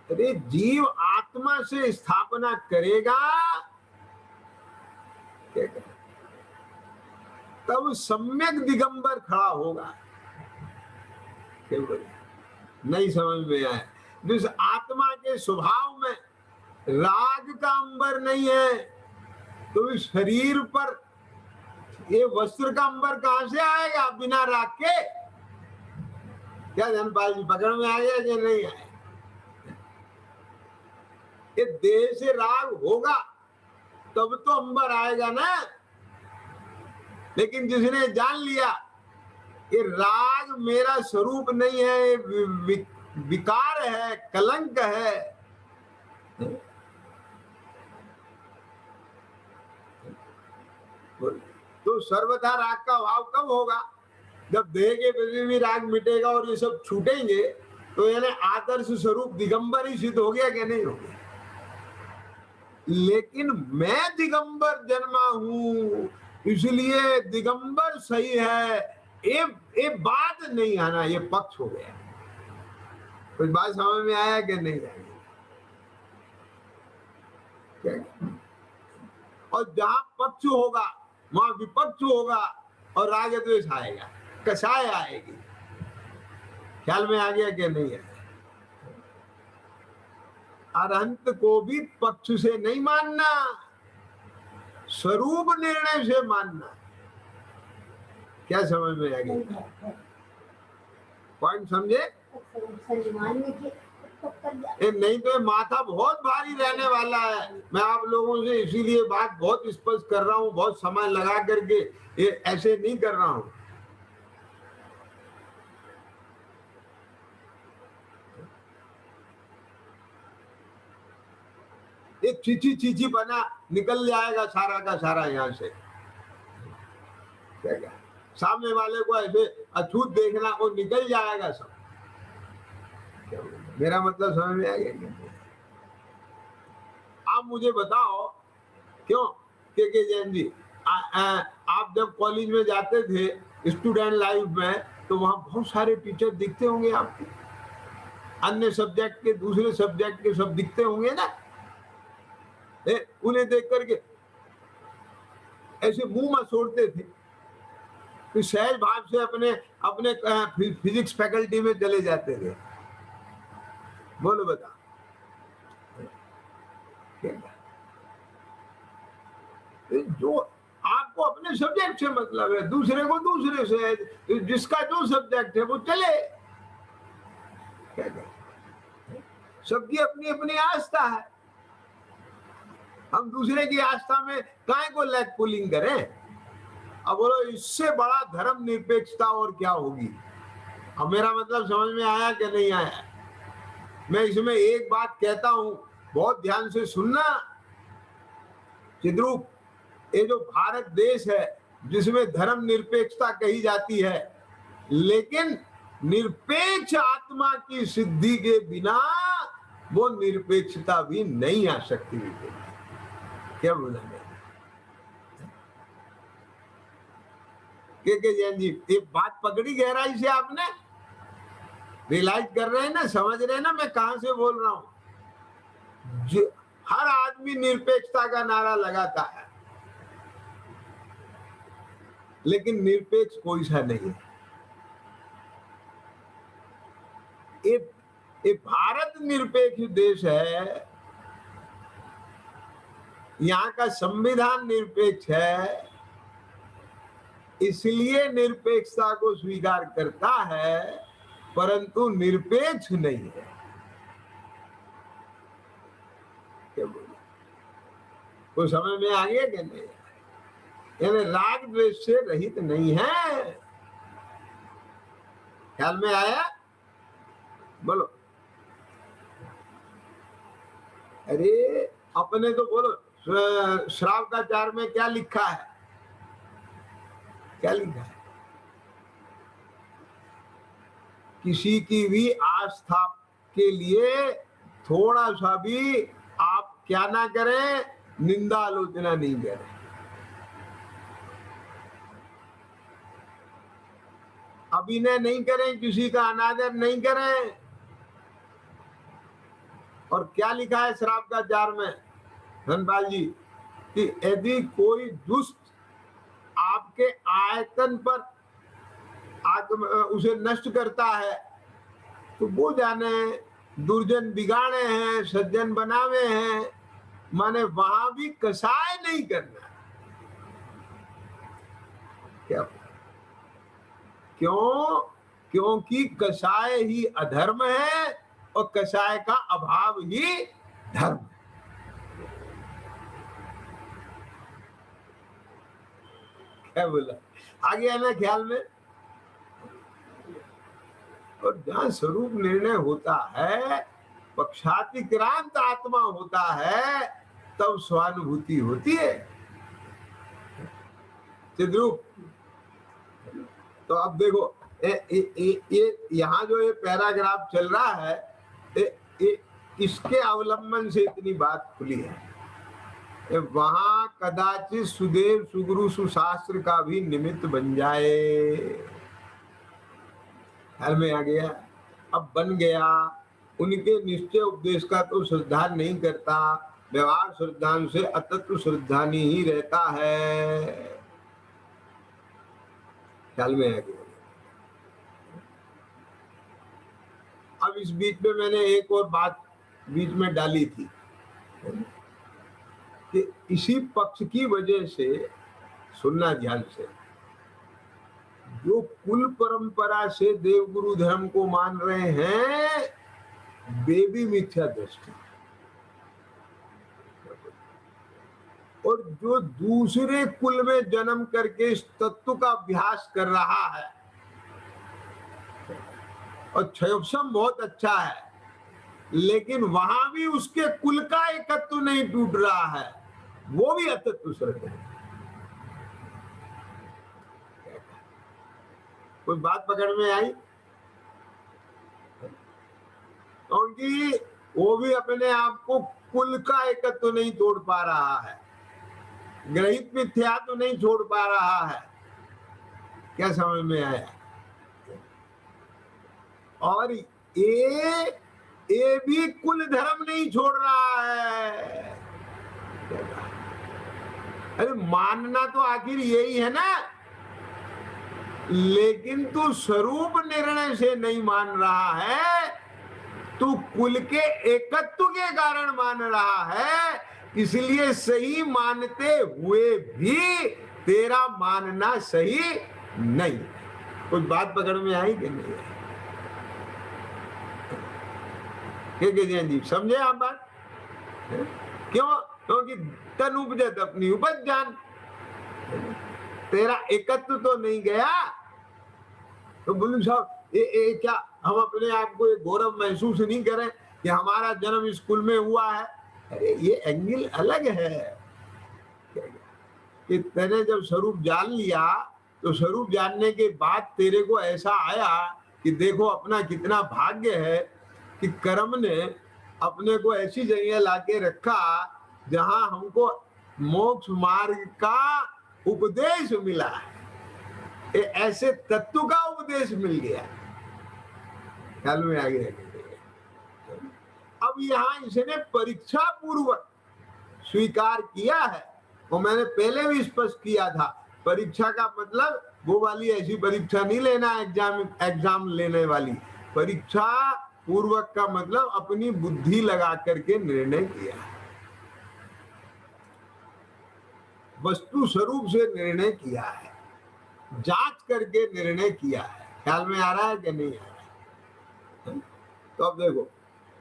अरे जीव आत्मा से स्थापना करेगा तब सम्यक दिगंबर खड़ा होगा। नहीं समझ में आया? जिस आत्मा के स्वभाव में राग का अंबर नहीं है, तो इस शरीर पर ये वस्त्र का अंबर कहां से आएगा बिना राग के? क्या धनपाल जी पकड़ में आ गया कि नहीं आया? ये देह से राग होगा तब तो अंबर आएगा ना। लेकिन जिसने जान लिया कि राग मेरा स्वरूप नहीं है, विकार है, कलंक है, तो सर्वथा राग का भाव कब होगा? जब देह के प्रति भी राग मिटेगा और ये सब छूटेंगे, तो यानी आदर्श स्वरूप दिगंबर ही सिद्ध हो गया कि नहीं हो गया? लेकिन मैं दिगंबर जन्मा हूं, इसलिए दिगंबर सही है, ये बात नहीं आना, ये पक्ष हो गया। कुछ बात समझ में आया कि नहीं आया? और जहां पक्ष होगा वहां विपक्ष होगा और राग द्वेष आएगा, कषाय आएगी। ख्याल में आ गया कि नहीं आया? अरहंत को भी पक्ष से नहीं मानना, स्वरूप निर्णय से मानना। क्या समझ में आ गया? पॉइंट समझे? नहीं तो माथा बहुत भारी रहने वाला है। मैं आप लोगों से इसीलिए बात बहुत स्पष्ट कर रहा हूँ, बहुत समय लगा करके, ये ऐसे नहीं कर रहा हूँ। एक चीची चीची बना निकल जाएगा सारा का सारा यहाँ से। क्या सामने वाले को ऐसे अछूत देखना, वो निकल जाएगा सब। मेरा मतलब समझ में आ गया? आप मुझे बताओ क्यों के जैन जी, आप जब कॉलेज में जाते थे स्टूडेंट लाइफ में, तो वहां बहुत सारे टीचर दिखते होंगे आपको, अन्य सब्जेक्ट के, दूसरे सब्जेक्ट के सब दिखते होंगे ना। उन्हें देख करके ऐसे मुंह मसोड़ते थे, तो सहज भाव से अपने अपने फिजिक्स फैकल्टी में चले जाते थे। बोलो बता, जो आपको अपने सब्जेक्ट से मतलब है, दूसरे को दूसरे से है, जिसका जो सब्जेक्ट है वो चले। सबकी अपनी अपनी आस्था है, हम दूसरे की आस्था में काहे को लेग पुलिंग करें। अब बोलो इससे बड़ा धर्म निरपेक्षता और क्या होगी। अब मेरा मतलब समझ में आया कि नहीं आया। मैं इसमें एक बात कहता हूं, बहुत ध्यान से सुनना चिद्रूप, ये जो भारत देश है जिसमें धर्म निरपेक्षता कही जाती है, लेकिन निरपेक्ष आत्मा की सिद्धि के बिना वो निरपेक्षता भी नहीं आ सकती। क्या बोला के जैन जी, ये बात पकड़ी गहराई से आपने, रियलाइज कर रहे हैं ना, समझ रहे हैं ना मैं कहां से बोल रहा हूं। जो हर आदमी निरपेक्षता का नारा लगाता है, लेकिन निरपेक्ष कोई सा नहीं है। ये भारत निरपेक्ष देश है, यहाँ का संविधान निरपेक्ष है, इसलिए निरपेक्षता को स्वीकार करता है, परंतु निरपेक्ष नहीं है। क्या बोले, वो समझ में आ गया कि नहीं। यानी राग द्वेष से रहित नहीं है। ख्याल में आया? बोलो। अरे अपने तो बोलो, श्रावकाचार में क्या लिखा है, क्या लिखा है? किसी की भी आस्था के लिए थोड़ा सा भी आप क्या ना करें, निंदा आलोचना नहीं करें। अभिनय नहीं करें, किसी का अनादर नहीं करें। और क्या लिखा है श्रावकाचार में धनपाल जी, कि यदि कोई दुष्ट आपके आयतन पर उसे नष्ट करता है, तो वो जाने दुर्जन बिगाड़े हैं, सज्जन बनावे हैं, माने वहां भी कसाय नहीं करना। क्या? क्यों? क्योंकि कसाय ही अधर्म है और कसाय का अभाव ही धर्म है। क्या बोला? आ गया ना ख्याल में? और जहां स्वरूप निर्णय होता है, पक्षातिक्रांत आत्मा होता है, तब स्वानुभूति होती है। चिद्रूप, तो अब देखो ये यहाँ जो ये पैराग्राफ चल रहा है, इसके अवलंबन से इतनी बात खुली है। वहां कदाचित सुदेव सुगुरु सुशास्त्र का भी निमित्त बन जाए। ख्याल में आ गया? अब बन गया, उनके निश्चय उपदेश का तो श्रद्धा नहीं करता, व्यवहार श्रद्धान से अतत्व श्रद्धानी ही रहता है। ख्याल में आ गया? अब इस बीच में मैंने एक और बात बीच में डाली थी कि इसी पक्ष की वजह से, सुनना ध्यान से, जो कुल परंपरा से देवगुरु धर्म को मान रहे हैं, वे भी मिथ्या दृष्टि, और जो दूसरे कुल में जन्म करके इस तत्व का अभ्यास कर रहा है, और क्षयोपम बहुत अच्छा है, लेकिन वहां भी उसके कुल का एकत्व नहीं टूट रहा है, वो भी अतत्व श्रद्धा है। कोई बात पकड़ में आई? क्योंकि वो भी अपने आप को कुल का एकत्व नहीं तोड़ पा रहा है, ग्रहित मिथ्या तो नहीं छोड़ पा रहा है। क्या समझ में आया? और ये भी कुल धर्म नहीं छोड़ रहा है, अरे मानना तो आखिर यही है ना, लेकिन तू स्वरूप निर्णय से नहीं मान रहा है, तू कुल के एकत्व के कारण मान रहा है, इसलिए सही मानते हुए भी तेरा मानना सही नहीं। कुछ बात पकड़ में आई कि नहीं आई? जैन जी समझे आप बात? क्यों? क्योंकि तन उपजत अपनी उपज जान, तेरा एकत्व तो नहीं गया। तो बोलू साहब ये क्या हम अपने आप को एक गौरव महसूस नहीं करें कि हमारा जन्म स्कूल में हुआ है? अरे ये एंगल अलग है कि तेने जब स्वरूप जान लिया तो स्वरूप जानने के बाद तेरे को ऐसा आया कि देखो अपना कितना भाग्य है कि कर्म ने अपने को ऐसी जगह लाके रखा जहां हमको मोक्ष मार्ग का उपदेश मिला है, ऐसे तत्व का उपदेश मिल गया। ख्याल में आ गया? अब यहाँ इसने परीक्षा पूर्वक स्वीकार किया है, और मैंने पहले भी स्पष्ट किया था, परीक्षा का मतलब वो वाली ऐसी परीक्षा नहीं लेना एग्जाम लेने वाली परीक्षा। पूर्वक का मतलब अपनी बुद्धि लगा करके निर्णय किया, वस्तु स्वरूप से निर्णय किया है, जांच करके निर्णय किया है। ख्याल में आ रहा है कि नहीं आ रहा है? तो अब देखो,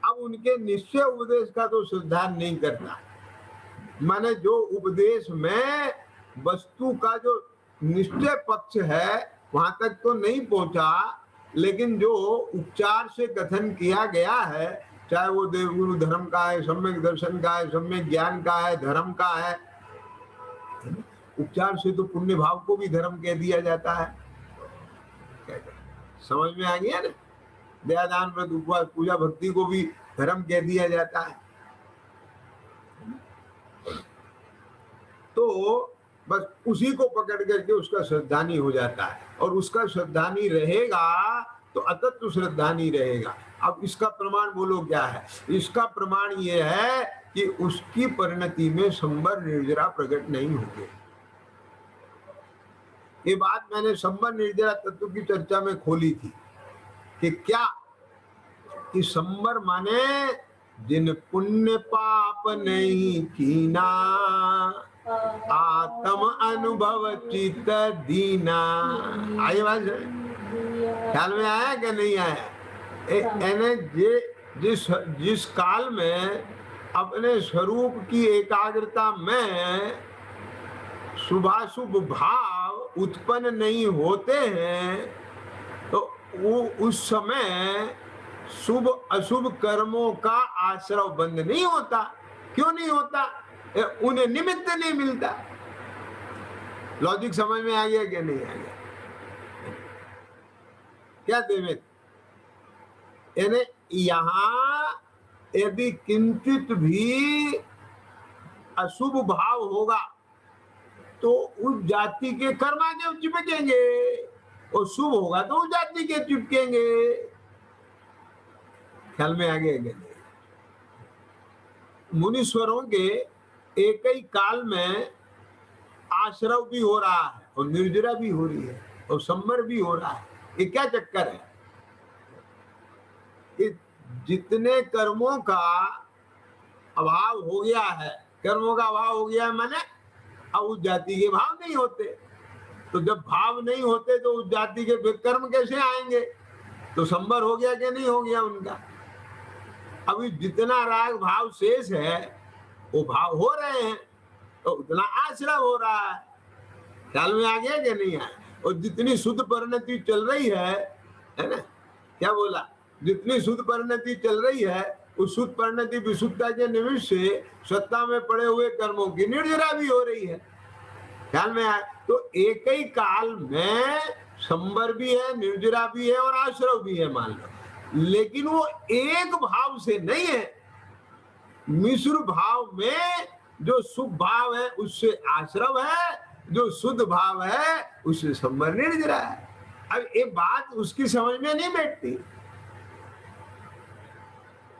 अब उनके निश्चय उपदेश का तो सिद्धांत नहीं करना, माने जो उपदेश में वस्तु का जो निश्चय पक्ष है वहां तक तो नहीं पहुंचा, लेकिन जो उपचार से कथन किया गया है, चाहे वो देवगुरु धर्म का है, सम्यक दर्शन का है, सम्यक ज्ञान का है, धर्म का है। उपचार से तो पुण्य भाव को भी धर्म कह दिया जाता है। समझ में आ गया ना? दयादान व्रत उपवास पूजा भक्ति को भी धर्म कह दिया जाता है। तो बस उसी को पकड़ करके उसका श्रद्धानी हो जाता है, और उसका श्रद्धानी रहेगा तो अतत्व श्रद्धानी रहेगा। अब इसका प्रमाण बोलो क्या है? इसका प्रमाण ये है कि उसकी परिणति में संबर निर्जरा प्रकट नहीं होंगे। ये बात मैंने संबर निर्जरा तत्व की चर्चा में खोली थी कि क्या कि संबर माने जिन पुण्य पाप नहीं कीना, आत्म अनुभव चित दीना। आई बात है? ख्याल में आया कि नहीं आया? जिस काल में अपने स्वरूप की एकाग्रता में शुभाशुभ भाव उत्पन्न नहीं होते हैं, तो वो उस समय शुभ अशुभ कर्मों का आश्रय बंद नहीं होता। क्यों नहीं होता? उन्हें निमित्त नहीं मिलता। लॉजिक समझ में आ गया कि नहीं आ गया? क्या निमित्त? यानी यहाँ यदि किंचित भी अशुभ भाव होगा तो उस जाति के कर्म आगे चिपकेंगे, और शुभ होगा तो उस जाति के चिपकेंगे। ख्याल में आ गया? मुनीश्वरों के एक ही काल में आश्रव भी हो रहा है और निर्जरा भी हो रही है और संबर भी हो रहा है। ये क्या चक्कर है? कि जितने कर्मों का अभाव हो गया है, कर्मों का अभाव हो गया है, माने अब उस जाति के भाव नहीं होते। तो जब भाव नहीं होते तो उस जाति के फिर कर्म कैसे आएंगे? तो संबर हो गया कि नहीं हो गया उनका? अभी जितना राग भाव शेष है वो भाव हो रहे हैं, तो उतना आश्रय हो रहा है। ख्याल में आ गया कि नहीं आया? और जितनी शुद्ध परिणति चल रही है ना? क्या बोला? जितनी शुद्ध परिणति चल रही है, उस शुद्ध परिणति विशुद्धता के निमित्त से सत्ता में पड़े हुए कर्मों की निर्जरा भी हो रही है। ख्याल में आया? तो एक ही काल में संबर भी है, निर्जरा भी है और आश्रय भी है, मान लो। लेकिन वो एक भाव से नहीं है, मिश्र भाव में जो शुभ भाव है उससे आश्रव है, जो शुद्ध भाव है उससे संबर निर्जरा है। अब ये बात उसकी समझ में नहीं बैठती।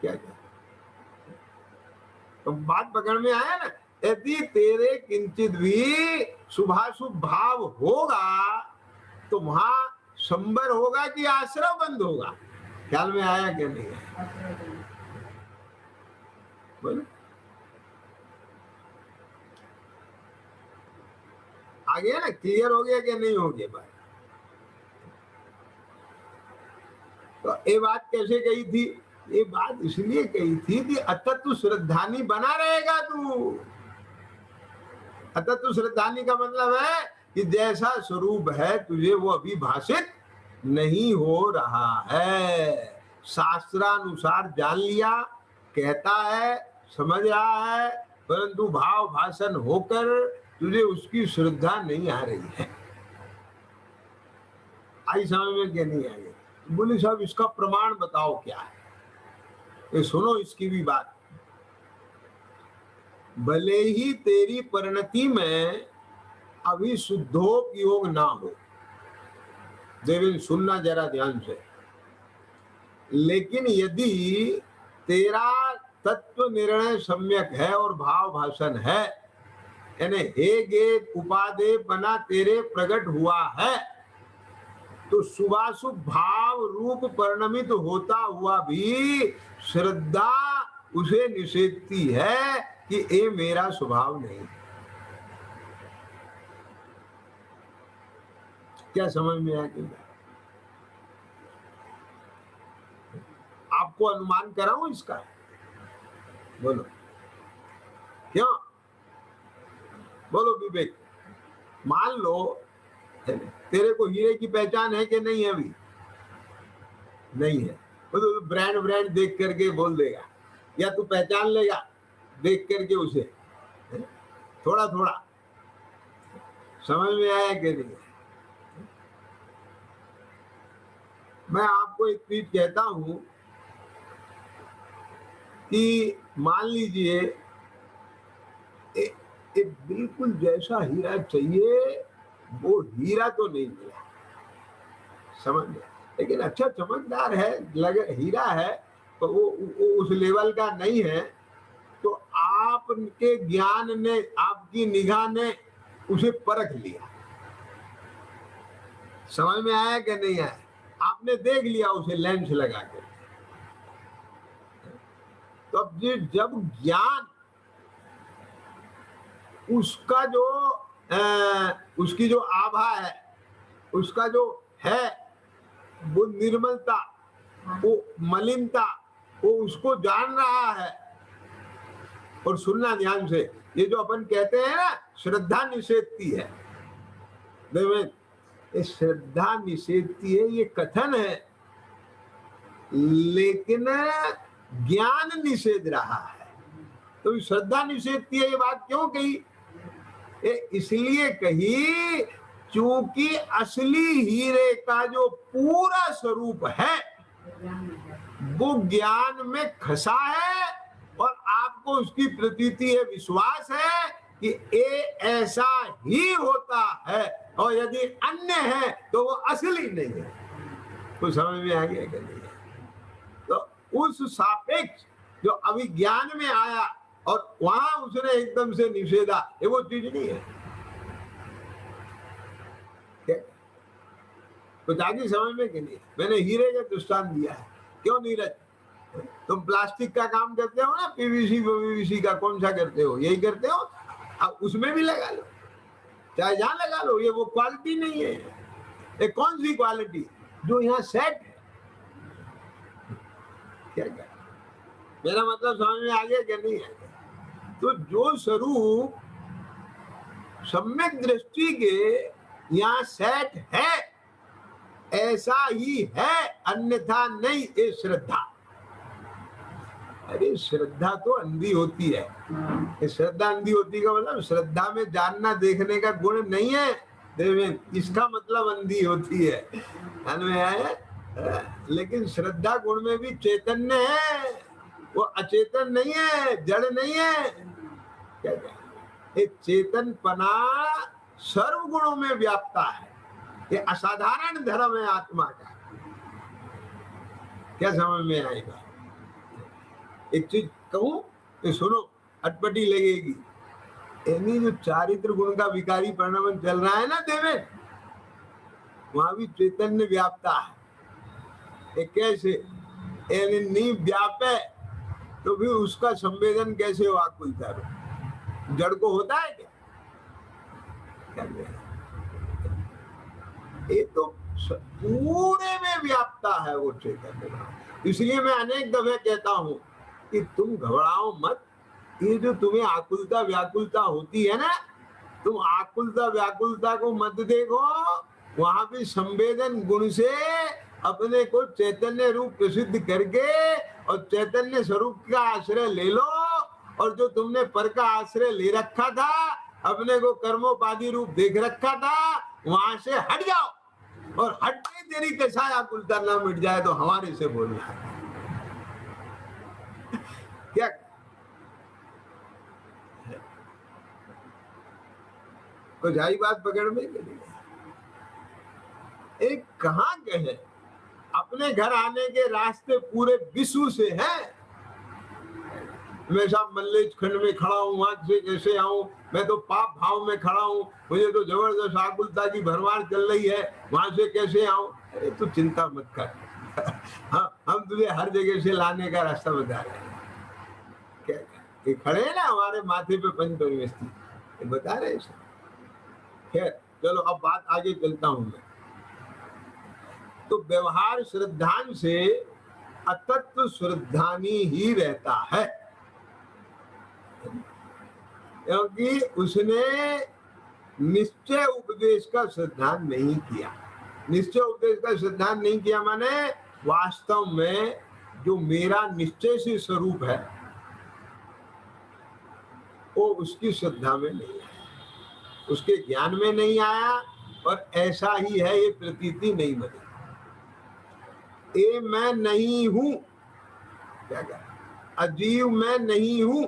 क्या तो बात पकड़ में आया ना? यदि तेरे किंचित भी शुभाशुभ भाव होगा तो वहां संबर होगा कि आश्रव बंद होगा? ख्याल में आया कि नहीं आया? बोलो, आ गया ना? क्लियर हो गया कि नहीं हो गया बात? तो ये बात कैसे कही थी? ये बात इसलिए कही थी कि अतत्व श्रद्धानी बना रहेगा तू। अतत्व श्रद्धानी का मतलब है कि जैसा स्वरूप है तुझे वो अभी भाषित नहीं हो रहा है। शास्त्रानुसार जान लिया, कहता है, समझ रहा है, परंतु भाव भाषण होकर तुझे उसकी श्रद्धा नहीं आ रही है। आई समझ में क्या नहीं आई? बोले साहब इसका प्रमाण बताओ क्या है? ये सुनो इसकी भी बात। भले ही तेरी परिणति में अभी शुद्धोपयोग ना हो, देवेंद्र सुनना जरा ध्यान से, लेकिन यदि तेरा तत्व निर्णय सम्यक है और भाव भाषण है, यानी हे गे उपादेय बना तेरे प्रकट हुआ है, तो शुभाशुभ भाव रूप परिणमित होता हुआ भी श्रद्धा उसे निषेधती है कि ये मेरा स्वभाव नहीं। क्या समझ में आ गया? आपको अनुमान कराऊं इसका? बोलो क्यों? बोलो विवेक। मान लो तेरे को हीरे की पहचान है कि नहीं है? अभी नहीं है, तो ब्रांड ब्रांड देख करके बोल देगा, या तू पहचान लेगा देख करके उसे? थोड़ा थोड़ा समझ में आया कि नहीं? मैं आपको एक चीज कहता हूं कि मान लीजिए एक बिल्कुल जैसा हीरा चाहिए, वो हीरा तो नहीं मिला, समझ में, लेकिन अच्छा चमकदार है, लगे हीरा है, तो वो उस लेवल का नहीं है, तो आपके ज्ञान ने, आपकी निगाह ने उसे परख लिया। समझ में आया कि नहीं आया? आपने देख लिया उसे लेंस लगा के। तो अब जब ज्ञान उसका जो उसकी जो आभा है, उसका जो है वो निर्मलता, वो मलिनता, वो उसको जान रहा है। और सुनना ध्यान से, ये जो अपन कहते हैं ना श्रद्धा निषेधती है, ये श्रद्धा निषेधती है, ये कथन है, लेकिन ज्ञान निषेध रहा है। तो श्रद्धा निषेधती है, ये बात क्यों कही? इसलिए कही क्योंकि असली हीरे का जो पूरा स्वरूप है वो ज्ञान में खसा है, और आपको उसकी प्रतीति है, विश्वास है कि ये ऐसा ही होता है, और यदि अन्य है तो वो असली नहीं है। तो समझ में आ गया कि नहीं? तो उस सापेक्ष जो अभी ज्ञान में आया और वहां उसने एकदम से निषेधा, ये वो चीज नहीं है। कुछ आगे समझ में कि नहीं? मैंने हीरे का दृष्टांत दिया है। क्यों नीरज, तुम प्लास्टिक का काम करते हो ना, पीवीसी का कौन सा करते हो? यही करते हो। अब उसमें भी लगा लो, चाहे जहां लगा लो, ये वो क्वालिटी नहीं है। ये कौन सी क्वालिटी जो यहाँ सेट है? क्या क्या मेरा मतलब समझ में आ गया कि नहीं आ गया? तो जो स्वरूप सम्यक दृष्टि के यहाँ सेट है, ऐसा ही है, अन्यथा नहीं। ये श्रद्धा, अरे श्रद्धा तो अंधी होती है। श्रद्धा अंधी होती का मतलब श्रद्धा में जानना देखने का गुण नहीं है, इसका मतलब अंधी होती है। ध्यान में आया? लेकिन श्रद्धा गुण में भी चैतन्य है, वो अचेतन नहीं है, जड़ नहीं है। क्या एक चेतनपना सर्व गुणों में व्याप्ता है। ये असाधारण धर्म है आत्मा का। क्या समझ में आएगा? एक चीज कहूं तो सुनो, अटपटी लगेगी। यानी जो चारित्र गुण का विकारी परिणमन चल रहा है ना देवेन, वहां भी चैतन्य व्यापता है। ये कैसे? यानी नहीं व्यापे तो भी उसका संवेदन कैसे हो आकुलता रूप? जड़ को होता है क्या? ये तो पूरे में व्यापता है वो चैतन्य। इसलिए मैं अनेक दफे कहता हूं कि तुम घबराओ मत। ये जो तुम्हें आकुलता व्याकुलता होती है ना, तुम आकुलता व्याकुलता को मत देखो, वहां भी संवेदन गुण से अपने को चैतन्य रूप प्रसिद्ध करके और चैतन्य स्वरूप का आश्रय ले लो। और जो तुमने पर का आश्रय ले रखा था, अपने को कर्मोपाधि रूप देख रखा था, वहां से हट जाओ। और हटते तेरी कैसा आकुलता ना मिट जाए तो हमारे से बोलना है क्या? कुछ आई बात पकड़ में? एक कहाँ गए? अपने घर आने के रास्ते पूरे विश्व से हैं। मैं साहब मल्लेज खंड में खड़ा हूँ, वहां से कैसे आऊं? मैं तो पाप भाव में खड़ा हूँ, मुझे तो जबरदस्त आकुलता की भरमार चल रही है, वहां से कैसे आऊं? अरे तू चिंता मत कर हाँ, हम तुझे हर जगह से लाने का रास्ता बता रहे हैं। क्या ये खड़े हैं ना हमारे माथे पे पंच परिवस्थी, ये बता रहे हैं। खैर चलो अब बात आगे चलता हूं मैं। तो व्यवहार श्रद्धान से अतत्व श्रद्धानी ही रहता है, क्योंकि उसने निश्चय उपदेश का श्रद्धान नहीं किया। निश्चय उपदेश का श्रद्धान नहीं किया माने वास्तव में जो मेरा निश्चय से स्वरूप है वो उसकी श्रद्धा में नहीं आया, उसके ज्ञान में नहीं आया, और ऐसा ही है ये प्रतीति नहीं बनी। ये मैं नहीं हूं, क्या क्या अजीव मैं नहीं हूं,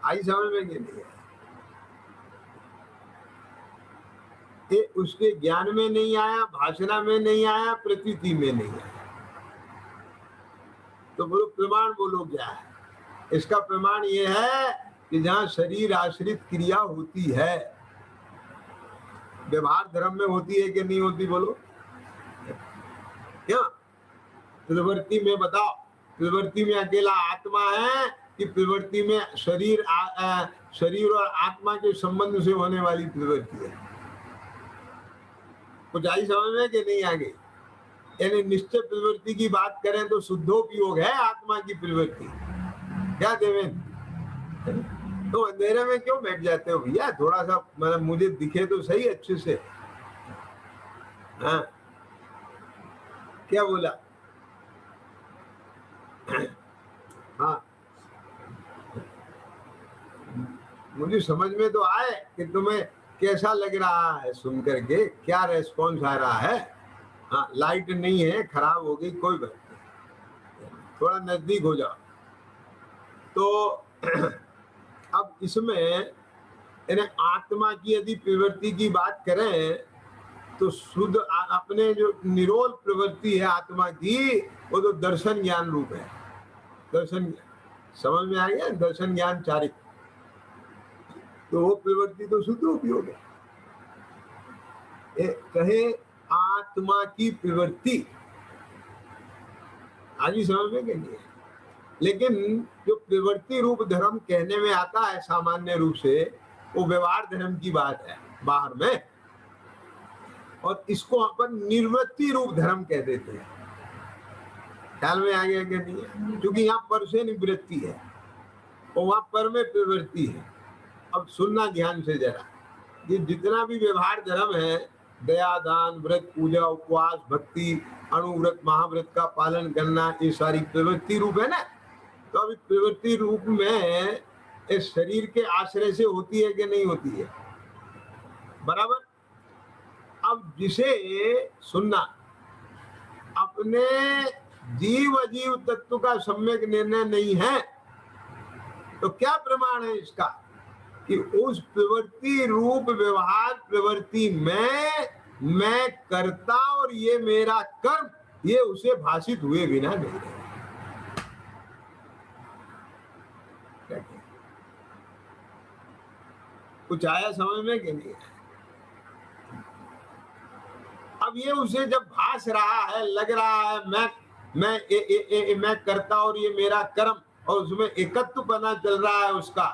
आई समझ में नहीं है। ये उसके ज्ञान में नहीं आया, भाषणा में नहीं आया, प्रतीति में नहीं आया। तो बोलो प्रमाण बोलो क्या है? इसका प्रमाण ये है कि जहां शरीर आश्रित क्रिया होती है, व्यवहार धर्म में होती है कि नहीं होती? बोलो क्या? प्रवृत्ति में बताओ, प्रवृत्ति में अकेला आत्मा है कि प्रवृत्ति में शरीर शरीर और आत्मा के संबंध से होने वाली प्रवृत्ति है? कुछ आई समझ में कि नहीं आगे? यानी निश्चय प्रवृत्ति की बात करें तो शुद्धोपयोग है आत्मा की प्रवृत्ति। क्या देवेन? तो अंधेरे में क्यों बैठ जाते हो भैया? थोड़ा सा मतलब मुझे दिखे तो सही अच्छे से। हाँ क्या बोला? हाँ मुझे समझ में तो आए कि तुम्हें कैसा लग रहा है सुन करके, क्या रेस्पॉन्स आ रहा है। हाँ लाइट नहीं है, खराब हो गई, कोई बात नहीं, थोड़ा नजदीक हो जाओ। तो अब इसमें आत्मा की यदि प्रवृत्ति की बात करें तो शुद्ध अपने जो निरोल प्रवृत्ति है आत्मा की, वो तो दर्शन ज्ञान रूप है। दर्शन समझ में आ गया? दर्शन ज्ञान चारिक, तो वो प्रवृत्ति तो शुद्ध उपयोग है। कहे आत्मा की प्रवृत्ति, आज ही समझ में नहीं है। लेकिन जो प्रवृत्ति रूप धर्म कहने में आता है सामान्य रूप से, वो व्यवहार धर्म की बात है बाहर में, और इसको अपन निवृत्ति रूप धर्म कह देते हैं। ख्याल में आ गया कि नहीं? क्योंकि यहाँ पर से निवृत्ति है और वहां पर में प्रवृत्ति है। अब सुनना ध्यान से जरा, ये जितना भी व्यवहार धर्म है, दया दान व्रत पूजा उपवास भक्ति अणुव्रत महाव्रत का पालन करना, ये सारी प्रवृत्ति रूप है ना। तो अभी प्रवृत्ति रूप में इस शरीर के आश्रय से होती है कि नहीं होती है? बराबर। अब जिसे सुनना अपने जीव अजीव तत्व का सम्यक निर्णय नहीं है, तो क्या प्रमाण है इसका कि उस प्रवृत्ति रूप व्यवहार प्रवृत्ति में मैं करता और ये मेरा कर्म, ये उसे भाषित हुए बिना नहीं रहे। कुछ आया समझ में कि नहीं? अब ये उसे जब भास रहा है, लग रहा है मैं करता और ये मेरा कर्म, और उसमें एकत्व पना चल रहा है उसका,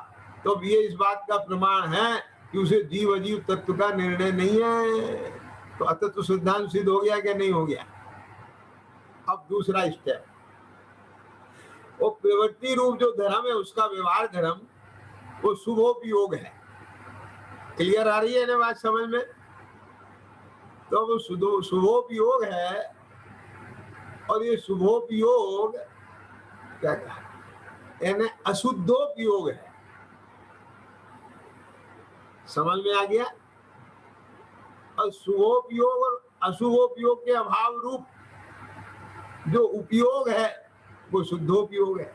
तो ये इस बात का प्रमाण है कि उसे जीव अजीव तत्व का निर्णय नहीं है। तो अतत्व सिद्धांत सिद्ध हो गया कि नहीं हो गया? अब दूसरा स्टेप, वो प्रवृत्ति रूप जो धर्म है उसका व्यवहार धर्म, वो शुभोपयोग है। क्लियर आ रही है ना बात समझ में? तो वो शुभोपयोग है, और ये शुभोपयोग क्या कहा, यानी अशुद्धोपयोग है। समझ में आ गया? और शुभोपयोग और अशुभोपयोग के अभाव रूप जो उपयोग है वो शुद्धोपयोग है।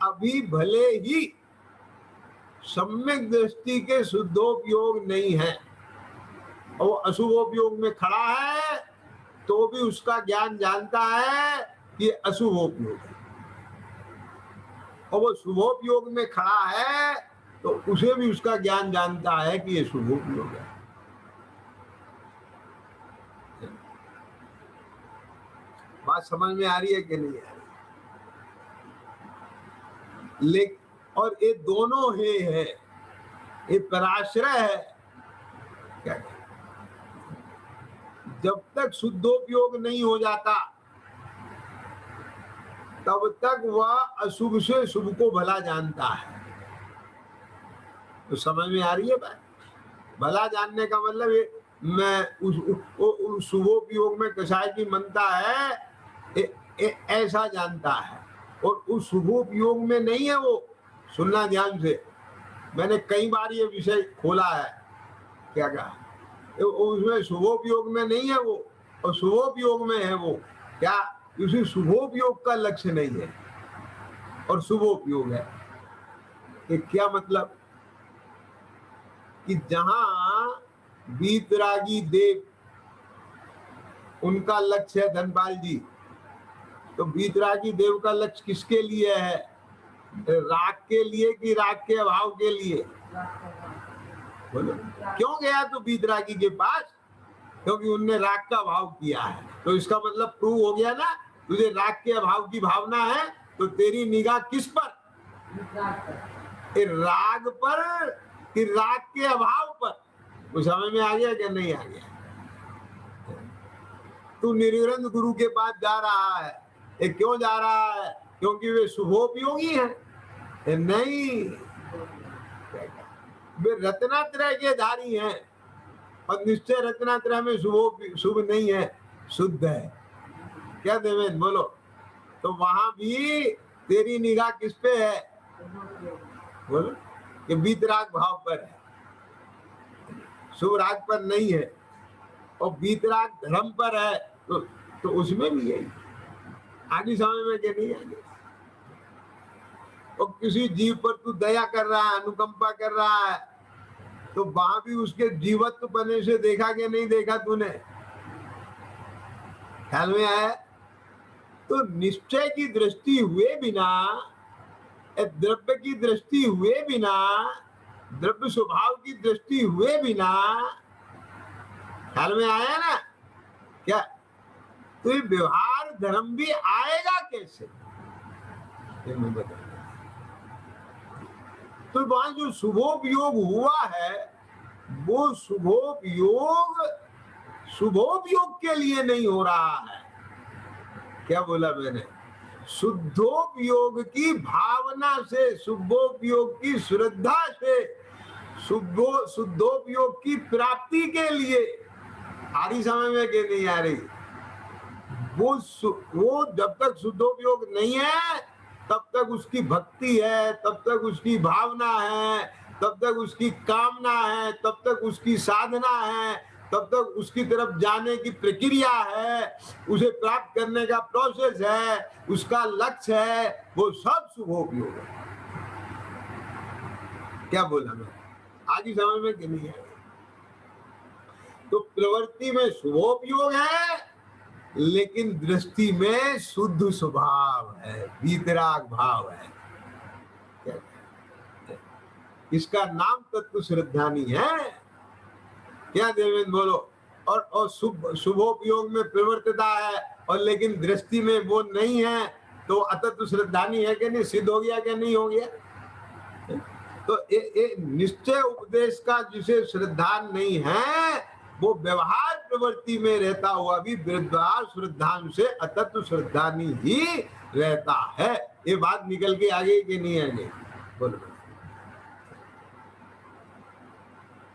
अभी भले ही सम्यक दृष्टि के शुद्धोपयोग नहीं है और वो अशुभोपयोग में खड़ा है, तो भी उसका ज्ञान जानता है कि अशुभोपयोग है, और वो शुभोपयोग में खड़ा है तो उसे भी उसका ज्ञान जानता है कि ये शुभोपयोग है। बात समझ में आ रही है कि नहीं आ रही? और ये दोनों ही है, ये पराश्रय है। क्या जब तक शुद्धोपयोग नहीं हो जाता तब तक वह अशुभ से शुभ को भला जानता है। तो समझ में आ रही है बात? भला जानने का मतलब ये मैं उस शुभोपयोग में कसाय की मनता है ऐसा जानता है, और उस शुभोपयोग में नहीं है वो। सुनना ध्यान से, मैंने कई बार ये विषय खोला है। क्या कहा? उसमें शुभोपयोग में नहीं है वो, और शुभोपयोग में है वो। क्या? उसी शुभोपयोग का लक्ष्य नहीं है और शुभोपयोग है। ये क्या मतलब? कि जहां वीतरागी देव, उनका लक्ष्य है धनपाल जी, तो वीतरागी देव का लक्ष्य किसके लिए है? राग के लिए कि राग के अभाव के लिए? बोलो, क्यों गया तो वीतरागी के पास? क्योंकि उनने राग का अभाव किया है। तो इसका मतलब प्रूव हो गया ना, तुझे राग के अभाव की भावना है, तो तेरी निगाह किस पर? राग पर कि राग के अभाव पर? कुछ समझ में आ गया क्या नहीं आ गया? तू निर्ग्रंथ गुरु के पास जा रहा है, ये क्यों जा रहा है? क्योंकि वे शुभोपयोगी हैं? नहीं, वे रत्नात्रय के धारी हैं, और निश्चय रत्नात्रय में शुभ नहीं है, शुद्ध है। क्या देवेंद्र बोलो? तो वहां भी तेरी निगाह किस पे है? बोलो कि वीतराग भाव पर है, शुभ राग पर नहीं है, और वीतराग धर्म पर है, तो उसमें भी यही। आगे समझ में क्या नहीं आगे? और किसी जीव पर तू दया कर रहा है, अनुकंपा कर रहा है, तो वहां भी उसके जीवत्व पने से देखा कि नहीं देखा तूने? ख्याल में आया? तो निश्चय की दृष्टि हुए बिना, द्रव्य की दृष्टि हुए बिना, द्रव्य स्वभाव की दृष्टि हुए बिना, ख्याल में आया ना? क्या? तो ये व्यवहार धर्म भी आएगा कैसे? तो वहां जो शुभोपयोग हुआ है, वो शुभोपयोग के लिए नहीं हो रहा है। क्या बोला मैंने? शुद्धोपयोग की भावना से, शुभोपयोग की श्रद्धा से, शुद्धोपयोग की प्राप्ति के लिए। आ रही समझ में कि नहीं आ रही? वो जब तक शुद्धोपयोग नहीं है तब तक उसकी भक्ति है, तब तक उसकी भावना है, तब तक उसकी कामना है, तब तक उसकी साधना है, तब तक उसकी तरफ जाने की प्रक्रिया है, उसे प्राप्त करने का प्रोसेस है, उसका लक्ष्य है, वो सब शुभोपयोग है। क्या बोला मैं? आगे समझ में कि नहीं है? तो प्रवृत्ति में शुभोपयोग है, लेकिन दृष्टि में शुद्ध स्वभाव है, वीतराग भाव है। इसका नाम तत्व श्रद्धानी है। क्या देवेंद्र बोलो? और शुभोपयोग में प्रवर्तता है और लेकिन दृष्टि में वो नहीं है, तो अतत्व श्रद्धानी है कि नहीं? सिद्ध हो गया कि नहीं हो गया? तो निश्चय उपदेश का जिसे श्रद्धा नहीं है, वो व्यवहार प्रवृत्ति में रहता हुआ भी व्यवहार श्रद्धान से अतत्व श्रद्धानी ही रहता है। ये बात निकल के आगे कि नहीं आगे? बोलो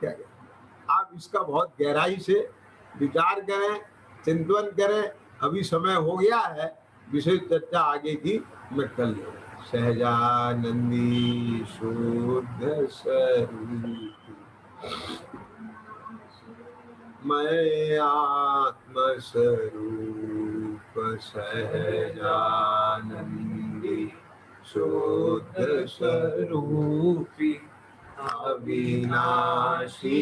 क्या? आप इसका बहुत गहराई से विचार करें, चिंतन करें। अभी समय हो गया है, विशेष चर्चा आगे की मैं कर लूँगा। सहजानंदी शुद्ध स्वरूप मैं आत्म स्वरूप सहजानंदी शुद्ध स्वरूपी अविनाशी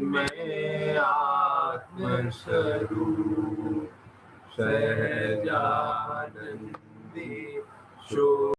मैं आत्म स्वरूप सहजानंदी शुद्ध